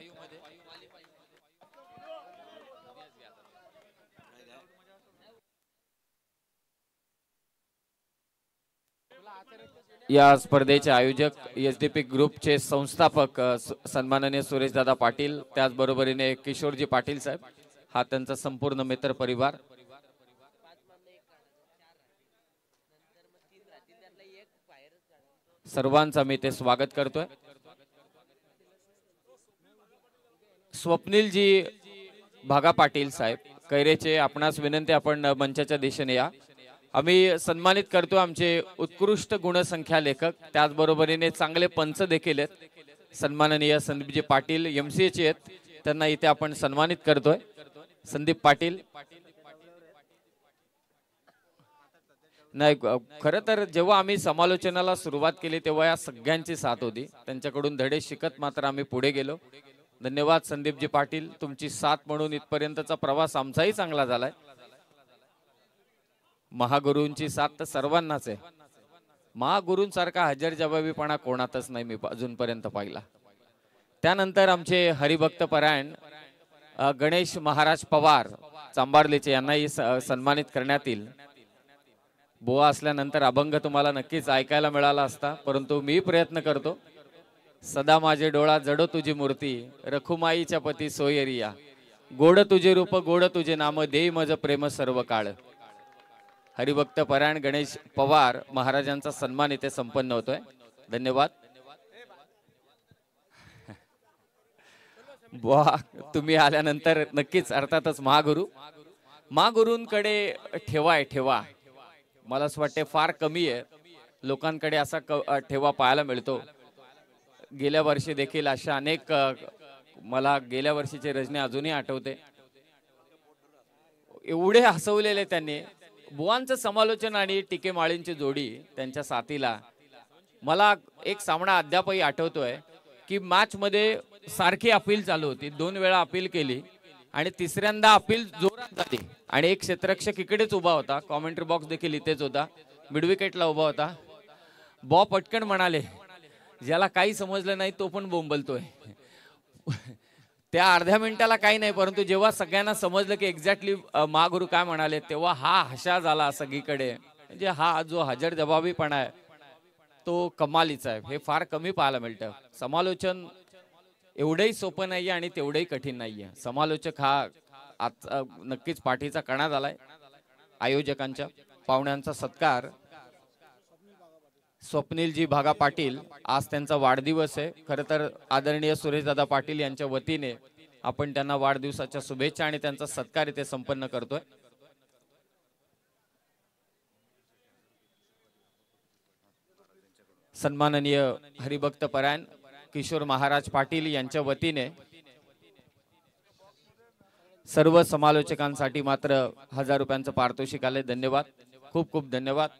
या स्पर्धेचे आयोजक एसडीपी ग्रुपचे संस्थापक सन्माननीय सुरेशदादा पाटील, त्याचबरोबरीने किशोरजी पाटील साहेब, हा त्यांचा संपूर्ण मित्र परिवार. सर्वांचा मी ते स्वागत करतोय. स्वप्नीलजी भागा पाटील साहेब कैरेचे, आपणास विनंती आपण मंचाच्या दिशेने या. आम्ही सन्मानित करतो आमचे उत्कृष्ट गुणसंख्या लेखक, त्याचबरोबरीने चांगले पंच देखील आहेत सन्माननीय संदीपजी पाटील MCA चे आहेत. त्यांना इथे आपण सन्मानित करतोय. संदीप पाटील नाही, खरं तर जेव्हा आम्ही समालोचनाला सुरुवात केली तेव्हा या सगळ्यांची साथ होती. त्यांच्याकडून धडे शिकत मात्र आम्ही पुढे गेलो. धन्यवाद संदीपजी पाटील, तुमची साथ म्हणून इथपर्यंतचा प्रवास आमचाही चांगला झालाय. महागुरूंची साथ तर सर्वांनाच आहे. महागुरूंसारखा हजरजबाबीपणा कोणातच नाही मी अजूनपर्यंत पाहिला. त्यानंतर आमचे हरिभक्त परायण गणेश महाराज पवार चांबार्लेचे, यांनाही सन्मानित करण्यात येईल. बुवा असल्यानंतर अभंग तुम्हाला नक्कीच ऐकायला मिळाला असता, परंतु मी प्रयत्न करतो. सदा माझे डोळा जडो तुझी मूर्ती, रखुमाईच्या पती सोयरिया, गोड तुझे रूप गोड तुझे नाम, देई मज प्रेम सर्व काळ. हरिभक्त परायण गणेश पवार महाराजांचा सन्मान इथे संपन्न होतोय. धन्यवाद. बुवा तुम्ही आल्यानंतर नक्कीच अर्थातच महागुरूंकडे ठेवा मला असं वाटते फार कमी आहे. लोकांकडे असा ठेवा पाहायला मिळतो. गेल्या वर्षी देखील अशा अनेक, मला गेल्या वर्षीचे रजनी अजूनही आठवते. एवढे हसवलेले त्यांनी. बुवांचं समालोचन आणि टीकेमाळींची जोडी त्यांच्या साथीला. मला एक सामना अद्यापही आठवतोय की मॅच मध्ये सारखी अपील चालू होती. 2 वेळा अपील केली आणि तिसऱ्यांदा अपील जोरात झाली आणि एक क्षेत्ररक्षक इकडेच उभा होता. कॉमेंट्री बॉक्स देखील इथेच होता. मिडविकेटला उभा होता. बॉ पटकन म्हणाले, ज्याला काही समजलं नाही तो पण बोंबलतोय. त्या अर्ध्या मिनिटाला काही नाही, परंतु जेव्हा सगळ्यांना समजलं की एक्झॅक्टली महागुरू काय म्हणाले तेव्हा हा हशा झाला सगळीकडे. म्हणजे हा जो हजरजबाबीपणा आहे तो कमालीचा आहे. हे फार कमी पाहायला मिळतं. समालोचन एवढंही सोपं नाहीये आणि तेवढंही कठीण नाहीये. समालोचक हा नक्कीच पाठीचा कणा झालाय. आयोजकांच्या पाहुण्यांचा सत्कार. स्वप्नीलजी भागा पाटील, आज त्यांचा वाढदिवस आहे. खरं तर आदरणीय सुरेशदादा पाटील यांच्या वतीने आपण त्यांना वाढदिवसाच्या शुभेच्छा आणि त्यांचा सत्कार इथे संपन्न करतोय. सन्माननीय हरिभक्त परायण किशोर महाराज पाटील यांच्या वतीने सर्व समालोचकांसाठी मात्र 1000 रुपयांचं पारितोषिक आले. धन्यवाद, खूप खूप धन्यवाद.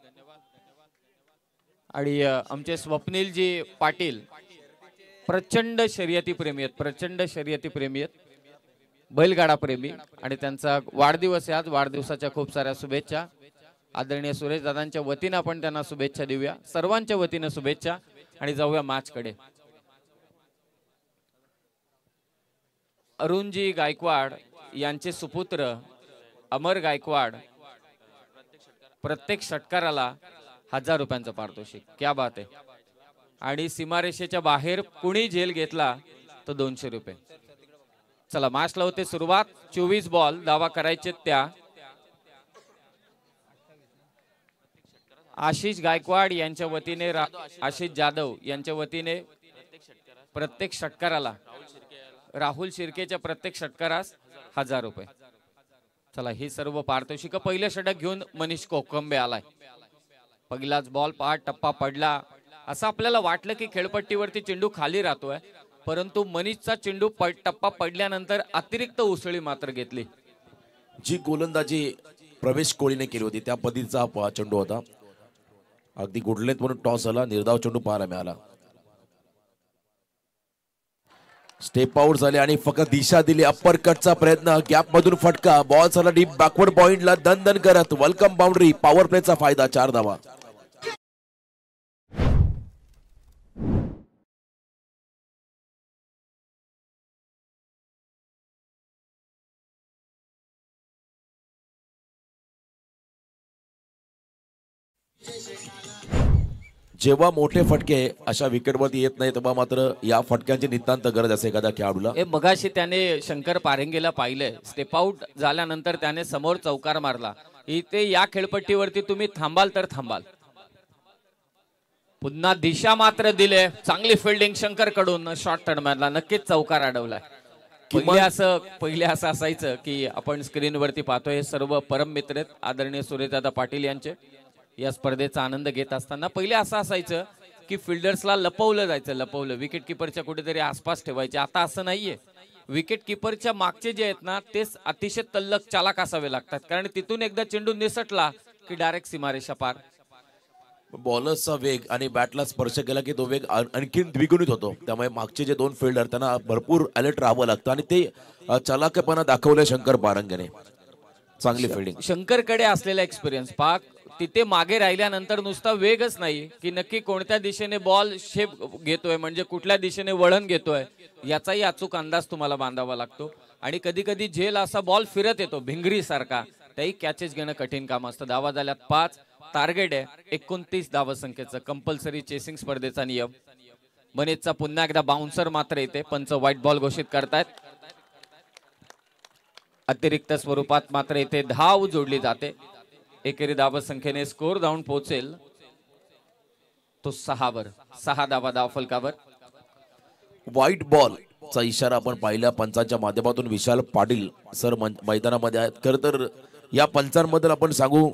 आणि आमचे स्वप्नीलजी पाटील प्रचंड शर्यती प्रेमी आहेत, प्रचंड शर्यती प्रेमी आहेत, बैलगाडा प्रेमी, आणि त्यांचा वाढदिवस आहे आज. वाढदिवसाच्या खूप साऱ्या शुभेच्छा. आदरणीय सुरेश दादांच्या वतीने आपण त्यांना शुभेच्छा देऊया. सर्वांच्या वतीने शुभेच्छा. आणि जाऊया मॅच कडे. अरुणजी गायकवाड यांचे सुपुत्र अमर गायकवाड प्रत्येक षटकाराला 1000 रुपयांचं पारितोषिक. क्या बात आहे. आणि सीमारेषेच्या बाहेर कुणी झेल घेतला तर 200 रुपये. चला मॅचला होते सुरुवात. 24 बॉल धावा करायचे त्या. आशिष गायकवाड यांच्या वतीने आशिष जाधव यांच्या वतीने प्रत्येक षटकाराला, राहुल शिर्केच्या प्रत्येक षटकारास 1000 रुपये. चला ही सर्व पारितोषिक. पहिलं षटक घेऊन मनीष कोकंबे आलाय. पहिलाच बॉल पाठ टप्पा पडला. असं आपल्याला वाटलं की खेळपट्टीवरती चेंडू खाली राहतोय, परंतु मनीषचा चेंडू टप्पा पडल्यानंतर अतिरिक्त उसळी मात्र घेतली. जी गोलंदाजी प्रवेश कोळीने केली होती त्या पद्धतीचा हा चेंडू होता. अगदी गुडलेत म्हणून टॉस झाला. निर्धाव चेंडू पाहायला मिळाला. स्टेप आउट झाले आणि फक्त दिशा दिली. अप्पर कटचा प्रयत्न, गॅप मधून फटका. बॉल झाला डीप बॅकवर्ड पॉइंटला दन दन करत. Welcome boundary. पॉवर प्लेचा फायदा. 4 धावा. जेव्हा मोठे फटके अशा विकेटवरती येत नाही तेव्हा मात्र या फटक्यांची नितांत गरज असते एखाद्या खेळाडूला. मगाशी त्याने शंकर पारेंगेला पाहिलंय. स्टेप आउट झाल्यानंतर त्याने समोर चौकार मारला. इथे या खेळपट्टीवरती तुम्ही थांबाल तर थांबाल. पुन्हा दिशा मात्र दिले. चांगली फिल्डिंग शंकर कडून. शॉर्ट टर्नमॅनला नक्कीच चौकार अडवलाय. पहिले असं असायचं की आपण स्क्रीनवरती पाहतोय हे सर्व परम मित्र आहेत आदरणीय सूर्यदादा पाटील यांचे. या स्पर्धेचा आनंद घेत असताना पहिले असं असायचं की फिल्डर्सला लपवलं जायचं. लपवलं विकेट किपरच्या कुठेतरी आसपास ठेवायचे. आता असं नाहीये. विकेट किपरच्या मागचे जे आहेत ना तेच अतिशय तल्लख चालाक असावे लागतात, कारण तिथून एकदा चेंडू निसटला की डायरेक्ट सीमारेषा पार. बॉलरचा वेग आणि बॅटला स्पर्श केला की तो वेग आणखी द्विगुणित होतो. त्यामुळे मागचे जे 2 फिल्डर त्यांना भरपूर अलर्ट राहावं लागतं आणि ते चालाकपणा दाखवलं शंकर पारंगेने. चांगली फिल्डिंग. शंकरकडे असलेला एक्सपिरियन्स पाक तिथे मागे राहिल्यानंतर नुसता वेगच नाही की नक्की कोणत्या दिशेने बॉल शेप घेतोय, म्हणजे कुठल्या दिशेने वळण घेतोय याचाही अचूक अंदाज तुम्हाला बांधावा लागतो. आणि कधी कधी झेल असा बॉल फिरत येतो भिंगरी सारखा, त्याही कॅचेस घेणं कठीण काम असतं. धावा झाल्यात 5. टार्गेट आहे 29 धावा संख्येचं. कंपल्सरी चेसिंग स्पर्धेचा नियम. मनीषचा पुन्हा एकदा बाउन्सर मात्र येते. पंच व्हाईट बॉल घोषित करतायत. अतिरिक्त स्वरूपात मात्र येथे धाव जोडली जाते. एकेरी धावा संख्येने स्कोर धावून पोहोचेल तो 6 वर. 6 धावा धाव फलकावर. व्हाईट बॉल चा इशारा आपण पाहिला पंचांच्या माध्यमातून. विशाल पाटील सर मैदानामध्ये आहेत. खरं तर या पंचांबद्दल आपण सांगू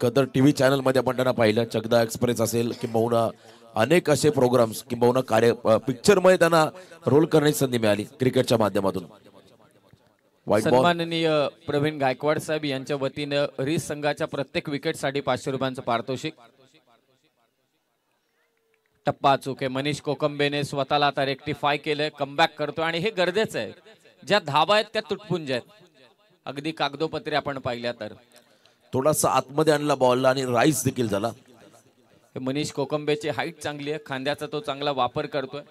खरं तर टीव्ही चॅनल मध्ये आपण त्यांना पाहिलं. चकदा एक्सप्रेस असेल किंबहुना अनेक असे प्रोग्राम्स किंबहुना पिक्चर मध्ये त्यांना रोल करण्याची संधी मिळाली क्रिकेटच्या माध्यमातून. सन्माननीय प्रवीण गायकवाड साहेब यांच्या वतीने रीस संघाच्या प्रत्येक विकेटसाठी 500 रुपयांचं पारितोषिक. टप्पा चूक आहे. मनीष कोकंबेने स्वतःला आता रेक्टिफाय केलंय. कमबॅक करतो आणि हे गरजेचं आहे. ज्या धाबा आहेत त्या तुटपुंज आहेत. अगदी कागदोपत्री आपण पाहिल्या तर थोडासा आतमध्ये आणला बॉलला आणि राईस देखील झाला. मनीष कोकंबेची हाईट चांगली आहे. खांद्याचा तो चांगला वापर करतोय.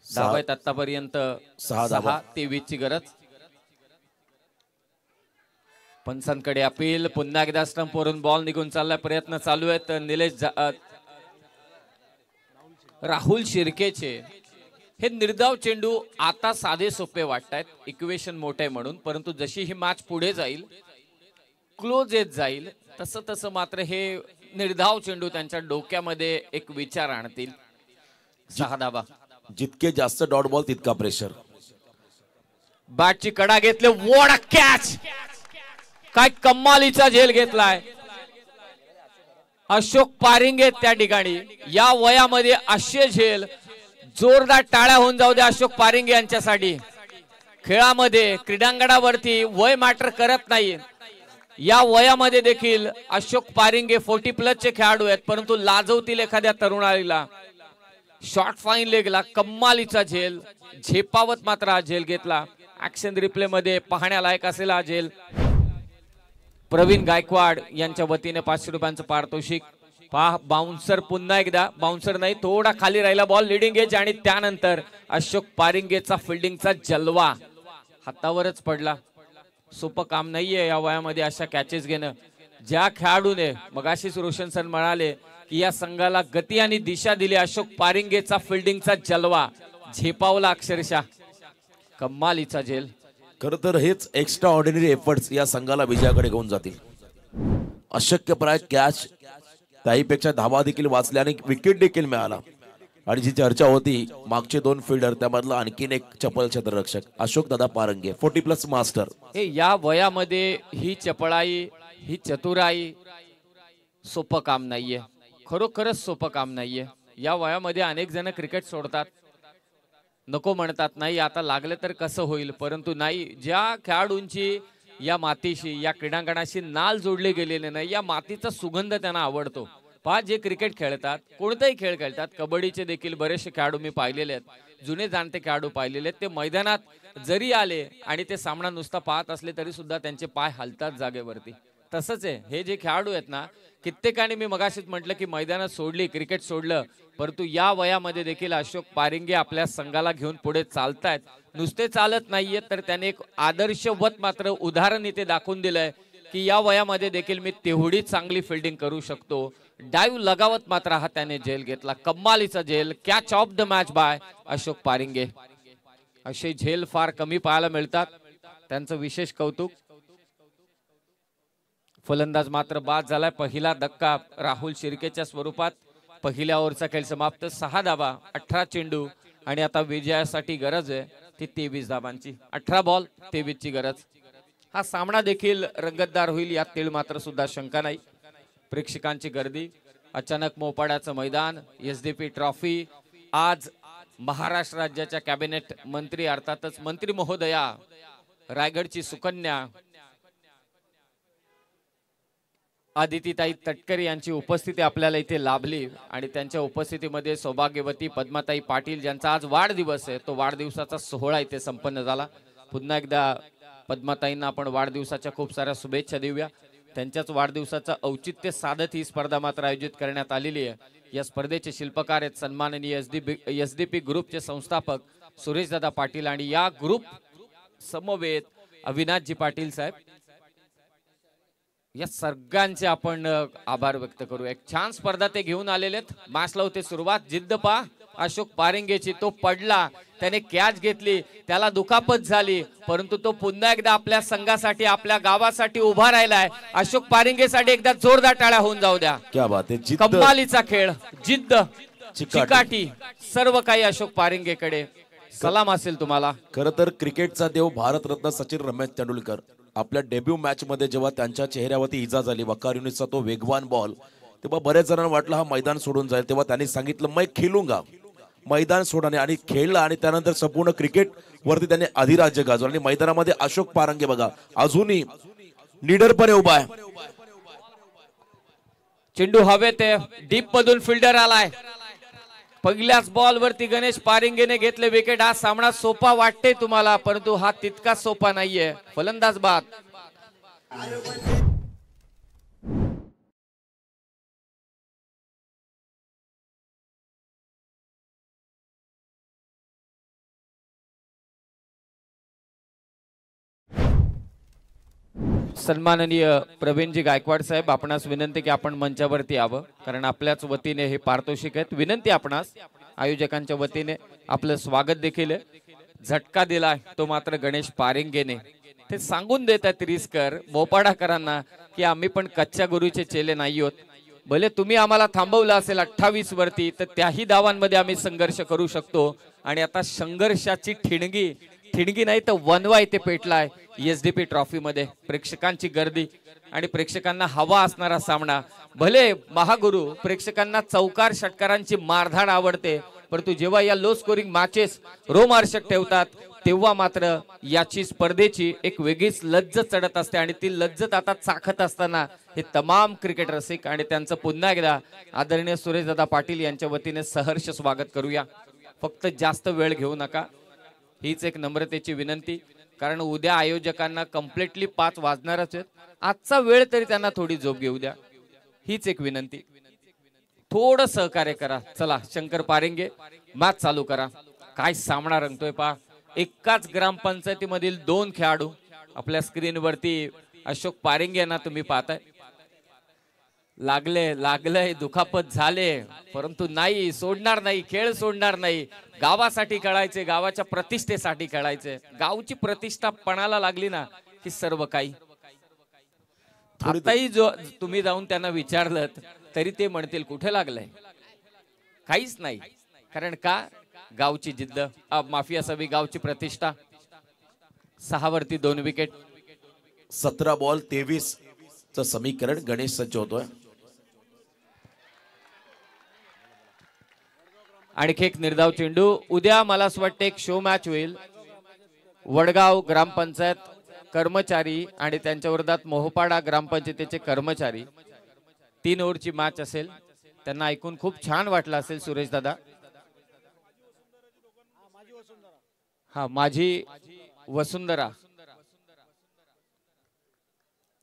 धावा आहेत आतापर्यंत 6. 23 ची गरज. पंचांकडे अपील. पुन्हा एकदा स्टंप वरून बॉल निघून चाललाय. प्रयत्न चालू आहेत. निलेश राहुल शिर्केचे हे निर्धाव चेंडू आता साधे सोपे वाटतायत इक्वेशन मोठे म्हणून, परंतु जशी ही मॅच पुढे जाईल क्लोज येत जाईल तसं तसं मात्र हे निर्धाव चेंडू त्यांच्या डोक्यामध्ये एक विचार आणतील. 6 धावा. जितके जास्त डॉट बॉल तितका प्रेशर. बॅटची कडा घेतले. What a catch. काय कमालीचा झेल घेतलाय अशोक पारिंगे त्या ठिकाणी. या वयामध्ये असे झेल जोरदार टाळ्या होऊन जाऊ दे अशोक पारिंगे यांच्यासाठी. खेळामध्ये क्रीडांगणावरती वय मॅटर करत नाही. या वयामध्ये देखील अशोक पारिंगे 40+ चे खेळाडू आहेत, परंतु लाजवतील एखाद्या तरुणाला. शॉर्ट फाईन लेगला कमालीचा झेल. झेपावत मात्र हा झेल घेतला. ऍक्शन रिप्ले मध्ये पाहण्यालायक असेल हा झेल. प्रवीण गायकवाड यांच्या वतीने 500 रुपयांचं पारितोषिक. पहा बाउन्सर पुन्हा एकदा, बाउन्सर नाही थोडा खाली राहिला बॉल, लिडिंग एज आणि त्यानंतर अशोक पारिंगेचा फिल्डिंगचा जलवा, हातावरच पडला. सोपं काम नाहीये या वयामध्ये अशा कॅचेस घेणं. ज्या खेळाडूने मगाशीच रोशन सर म्हणाले की या संघाला गती आणि दिशा दिली, अशोक पारिंगेचा फिल्डिंगचा जलवा झेपावला अक्षरशः, कमालीचा झेल. खर तर हेच एक्स्ट्रा ऑर्डिनरी एफर्ट्स या संघाला विजयाकडे घेऊन जातील. अशक्यप्राय कॅच, त्याहीपेक्षा धावा देखील वाचल्या आणि विकेट देखील मिळाला. आणि जी चर्चा होती मागचे 2 फिल्डर, त्यामधला आणखीन एक चपल क्षेत्ररक्षक अशोक दादा पारंगे, 40+ मास्टर. हे या वयामध्ये ही चपळाई, ही चतुराई सोपं काम नाहीये, खरोखरच सोपं काम नाहीये. या वयामध्ये अनेक जण क्रिकेट सोडतात, नको म्हणतात, नाही आता लागलं तर कसं होईल. परंतु नाही, ज्या खेळाडूंची या मातीशी, या क्रीडांगणाशी नाल जोडले गेलेले नाही, या मातीचा सुगंध त्यांना आवडतो. पहा जे क्रिकेट खेळतात, कोणताही खेळ खेळतात, कबड्डीचे देखील बरेचसे खेळाडू मी पाहिलेले आहेत, जुने जाणते खेळाडू पाहिलेले आहेत. ते मैदानात जरी आले आणि ते सामना नुसता पाहत असले तरी सुद्धा त्यांचे पाय हलतात जागेवरती. तसंच आहे हे जे खेळाडू आहेत ना, कित्येकाने मी मगाशीच म्हटलं की मैदानात सोडली, क्रिकेट सोडलं, परंतु या वयामध्ये देखील अशोक पारिंगे आपल्या संघाला घेऊन पुढे चालतायत. नुसते चालत नाहीयेत तर त्याने एक आदर्शवत मात्र उदाहरण इथे दाखवून दिलंय की या वयामध्ये देखील मी तेवढी चांगली फिल्डिंग करू शकतो. डाईव्ह लगावत मात्र हा त्याने झेल घेतला, कमालीचा झेल. Catch of the match by Ashok Paringe. असे झेल फार कमी पाहायला मिळतात, त्यांचं विशेष कौतुक. फलंदाज मात्र बाद झालाय. पहिला धक्का राहुल शिर्केच्या स्वरूपात. पहिल्या ओव्हरचा खेळ समाप्त. 6 धावा, 18 चेंडू आणि आता विजयासाठी गरज आहे ती 23 धावांची. 18 बॉल 23 ची गरज. हा सामना देखील रंगतदार होईल यात तीळ मात्र सुद्धा शंका नाही. प्रेक्षकांची गर्दी, अचानक मोपाड्याचं मैदान, एसडीपी ट्रॉफी. आज महाराष्ट्र राज्याच्या कॅबिनेट मंत्री अर्थातच मंत्री महोदया, रायगडची सुकन्या आदितीताई तटकरे यांची उपस्थिती आपल्याला इथे लाभली आणि त्यांच्या उपस्थितीमध्ये सौभाग्यवती पद्माताई पाटील ज्यांचा आज वाढदिवस आहे, तो वाढदिवसाचा सोहळा इथे संपन्न झाला. पुन्हा एकदा पद्माताईंना आपण वाढदिवसाच्या खूप साऱ्या शुभेच्छा देऊया. त्यांच्याच वाढदिवसाचं औचित्य साधत ही स्पर्धा मात्र आयोजित करण्यात आलेली आहे. या स्पर्धेचे शिल्पकार आहेत सन्माननीय एसडीपी ग्रुपचे संस्थापक सुरेशदादा पाटील आणि या ग्रुप समवेत अविनाशजी पाटील साहेब. या सगळ्यांचे आपण आभार व्यक्त करू. एक छान स्पर्धा ते घेऊन आलेले आहेत. मॅचला होते सुरुवात, जिद्द पा अशोक पारिंगेची, तो पडला, त्याने कॅच घेतली, त्याला दुखापत झाली, परंतु तो पुन्हा एकदा आपल्या संघासाठी, आपल्या गावासाठी उभा राहिलाय. अशोक पारिंगेसाठी एकदा जोरदार टाळ्या होऊन जाऊ द्या. क्या बात आहे, जिद्द, कमालीचा खेळ, जिद्द, चिकाटी, सर्व काही अशोक पारिंगेकडे. सलाम असेल तुम्हाला. खर तर क्रिकेटचा देव भारतरत्न सचिन रमेश तेंडुलकर आपल्या डेब्यू मॅच मध्ये जेव्हा त्यांच्या चेहऱ्यावरती इजा झाली, वकार युनिसचा तो वेगवान बॉल, तेव्हा बरेच जणांना वाटलं हा मैदान सोडून जाईल. तेव्हा त्यांनी सांगितलं मैं खेलूंगा, मैदान सोडणे, आणि खेळला आणि त्यानंतर संपूर्ण क्रिकेट वरती त्याने अधिराज्य गाजवलं. आणि मैदानामध्ये अशोक पारंगे बघा अजूनही निडरपणे उभा आहे. चेंडू हवेत, डीप मधून फिल्डर आलाय. पहिल्याच बॉल वरती गणेश पारिंगेने घेतले विकेट. हा सामना सोपा वाटते तुम्हाला, परंतु हा तितका सोपा नाहीये. फलंदाज बाद. सन्माननीय प्रवीणजी गायकवाड साहेब, आपणास विनंती की आपण मंचावरती यावं, कारण आपल्याच वतीने हे पारितोषिक आहेत. विनंती आपणास, आयोजकांच्या वतीने आपलं स्वागत देखील आहे. झटका दिला तो मात्र गणेश पारिंगेने. ते सांगून देत आहेत रिस्कर मोपाडाकरांना की आम्ही पण कच्च्या गुरुचे चेले नाही आहोत. भले तुम्ही आम्हाला थांबवलं असेल 28 वरती, तर त्याही धावांमध्ये आम्ही संघर्ष करू शकतो. आणि आता संघर्षाची ठिणगी नाही तर वनवा इथे पेटलाय एसडीपी ट्रॉफी मध्ये. प्रेक्षकांची गर्दी आणि प्रेक्षकांना हवा असणारा सामना. भले महागुरु प्रेक्षकांना चौकार षटकारांची मारधाड आवडते, परंतु जेव्हा या लो स्कोरिंग मॅचेस रोमहर्षक ठेवतात तेव्हा मात्र याची स्पर्धेची एक वेगळीच लज्जत चढत असते. आणि ती लज्जत आता चाखत असताना हे तमाम क्रिकेट रसिक आणि त्यांचं पुन्हा एकदा आदरणीय सुरेशदादा पाटील यांच्या वतीने सहर्ष स्वागत करूया. फक्त जास्त वेळ घेऊ नका, हीच एक नम्रतेची विनंती, कारण उद्या आयोजकांना कम्प्लिटली 5 वाजणारच आहेत. आजचा वेळ तरी त्यांना थोडी झोप घेऊ द्या, हीच एक विनंती. थोडं सहकार्य करा. चला शंकर पारेंगे मॅच चालू करा. काय सामना रंगतोय पा. एकाच ग्रामपंचायतीमधील 2 खेळाडू आपल्या स्क्रीनवरती अशोक पारेंगे यांना तुम्ही पाहताय. लागले दुखापत झाले, परंतु नाही सोडणार नाही, खेळ सोडणार नाही. गावासाठी खेळायचे, गावाच्या प्रतिष्ठेसाठी खेळायचे. गावची प्रतिष्ठा पणाला लागली ना की सर्व काही. आताही जो तुम्ही जाऊन त्यांना विचारलं तरी ते म्हणतील कुठे लागलंय, काहीच नाही. कारण का, गावची जिद्द, माफी असावी, गावची प्रतिष्ठा. 6 वरती 2 विकेट. 17 बॉल 23 च समीकरण. गणेश सज्ज होतोय. आणखी एक निर्धाव चेंडू. उद्या मला असं वाटतं एक शो मॅच होईल. वडगाव ग्रामपंचायत कर्मचारी आणि त्यांच्या विरोधात मोहपाडा ग्रामपंचायतीचे कर्मचारी. 3 ओव्हरची मॅच असेल. त्यांना ऐकून खूप छान वाटलं असेल सुरेश दादा. हा, माझी वसुंधरा.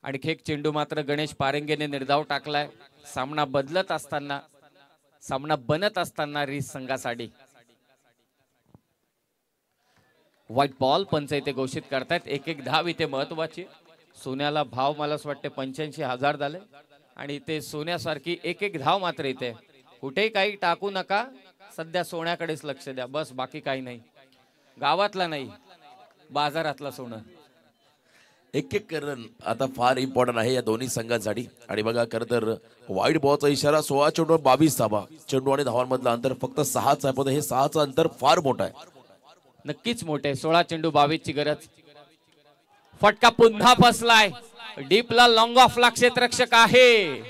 आणखी एक चेंडू मात्र गणेश पारेंगेने निर्धाव टाकलाय. सामना बदलत असताना, सामना बनत असताना रीस संघासाठी व्हाईट बॉल. पंच इथे घोषित करतायत. 1-1 धाव इथे महत्वाची. सोन्याला भाव मला असं वाटतं 85,000 झाले आणि इथे सोन्यासारखी 1-1 धाव मात्र इथे. कुठेही काही टाकू नका, सध्या सोन्याकडेच लक्ष द्या बस, बाकी काही नाही. गावातला नाही, बाजारातला सोनं. 1-1 रन आता फार इम्पॉर्टंट आहे या दोन्ही संघांसाठी. आणि बघा, खरं तर वाईट बॉलचा इशारा. 16 चेंडूवर 22 धावा. चेंडू आणि धावांमधलं अंतर फक्त 6च आहे, पण हे 6चं अंतर फार मोठं आहे. नक्कीच मोठे. 16 चेंडू 22 ची गरज. फटका पुन्हा बसलाय. डीपला लॉंग ऑफला क्षेत्ररक्षक आहे.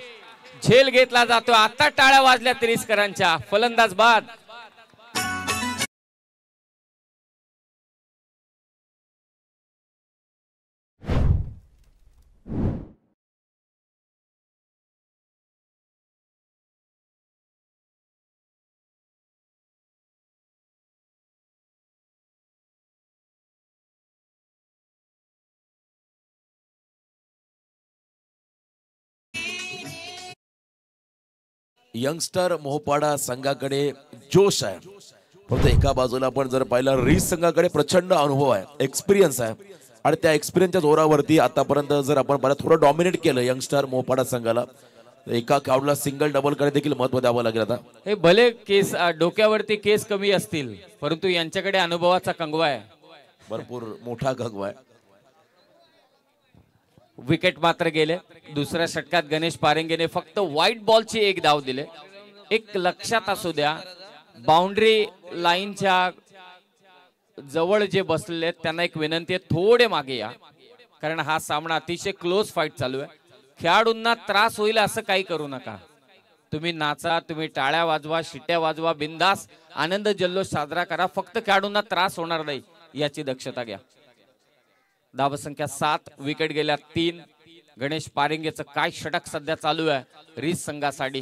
झेल घेतला जातो. आता टाळ्या वाजल्या तिरस्करांच्या. फलंदाज बाद. यंगस्टर मोहपाडा संघाकडे जोश आहे, फक्त एका बाजूला आपण जर पाहिलं रीस संघाकडे प्रचंड अनुभव आहे, एक्सपिरियन्स आहे. आणि त्या एक्सपिरियन्सच्या जोरावरती आतापर्यंत जर आपण पाहिलं थोडं डॉमिनेट केलं यंगस्टर मोहपाडा संघाला. एका खेळाडूला सिंगल डबल कडे देखील महत्व द्यावं लागेल. आता हे भले केस डोक्यावरती केस कमी असतील, परंतु यांच्याकडे अनुभवाचा कंगवा आहे, भरपूर मोठा कंगवा आहे. विकेट मात्र गेले. दुसऱ्या षटकात गणेश पारेंगेने फक्त व्हाईट बॉलची 1 धाव दिले. एक लक्षात असू द्या, बाउंड्री लाईनच्या जवळ जे बसलेले त्यांना एक विनंती आहे, थोडे मागे या, कारण हा सामना अतिशय क्लोज फाईट चालू आहे. खेळाडूंना त्रास होईल असं काही करू नका. तुम्ही नाचा, तुम्ही टाळ्या वाजवा, शिट्या वाजवा, बिंदास आनंद जल्लोष साजरा करा, फक्त खेळाडूंना त्रास होणार नाही याची दक्षता घ्या. धावसंख्या 7, विकेट गेल्या 3. गणेश पारेंगेचं काय षटक सध्या चालू आहे रीस संघासाठी.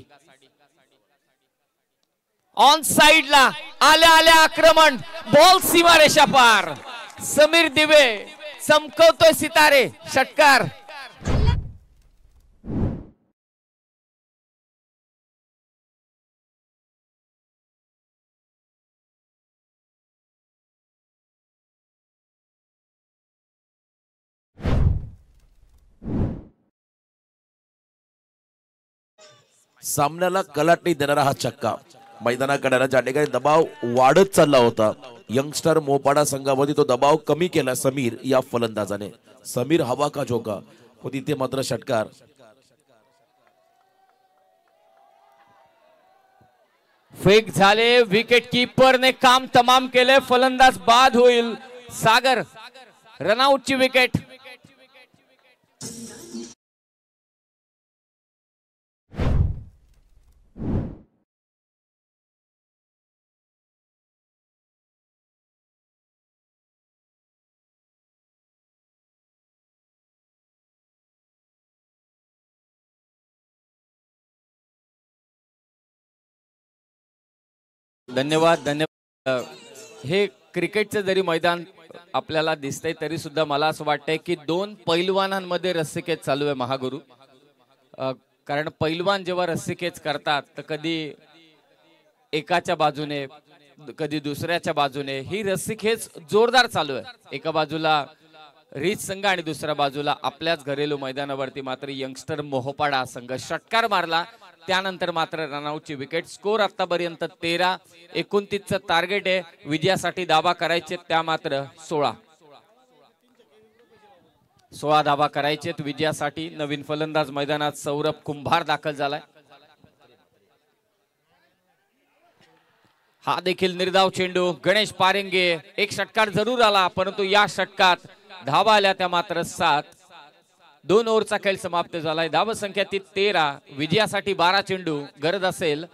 ऑन साइडला आल्या आल्या आक्रमण, बॉल सीमारेषा पार. समीर दिवे चमकवतोय सितारे. षटकार. सामन्याला कलाटणी देणारा हा छक्का मैदानाकडे, ज्या ठिकाणी दबाव वाढत चालला होता यंगस्टर मोपाडा संघामध्ये, तो दबाव कमी केला समीर या फलंदाजाने. समीर हवा का झोका, पण तिथे मात्र षटकार. फेक झाले. विकेट कीपरने काम तमाम केले. फलंदाज बाद होईल. सागर रनआउटची विकेट. धन्यवाद धन्यवाद. हे क्रिकेटचं जरी मैदान आपल्याला दिसतंय तरी सुद्धा मला असं वाटतंय की 2 पैलवानांमध्ये रस्सीखेच चालू आहे महागुरु. कारण पैलवान जेव्हा रस्सीखेच करतात तर कधी एकाच्या बाजूने कधी दुसऱ्याच्या बाजूने ही रस्सीखेच जोरदार चालू आहे। एका बाजूला रीच संघ आणि दुसऱ्या बाजूला आपल्याच घरेलू मैदानावरती मात्र यंगस्टर मोहपाडा संघ षटकार मारला, त्यानंतर मात्र रनआउटची विकेट। स्कोर आतापर्यंत 13-29चं टार्गेट आहे, विजयासाठी दावा करायचे त्या मात्र 16 धावा करायचे विजयासाठी। नवीन फलंदाज मैदानात सौरभ कुंभार दाखल झालाय। हा देखील निर्धाव चेंडू, गणेश पारेंगे एक षटकार जरूर आला, परंतु या षटकात धावा आल्या त्या मात्र 7। 2 ओव्हरचा खेळ समाप्त झालाय। धाव संख्या ती 13, विजयासाठी 12 चेंडू, गरज असेल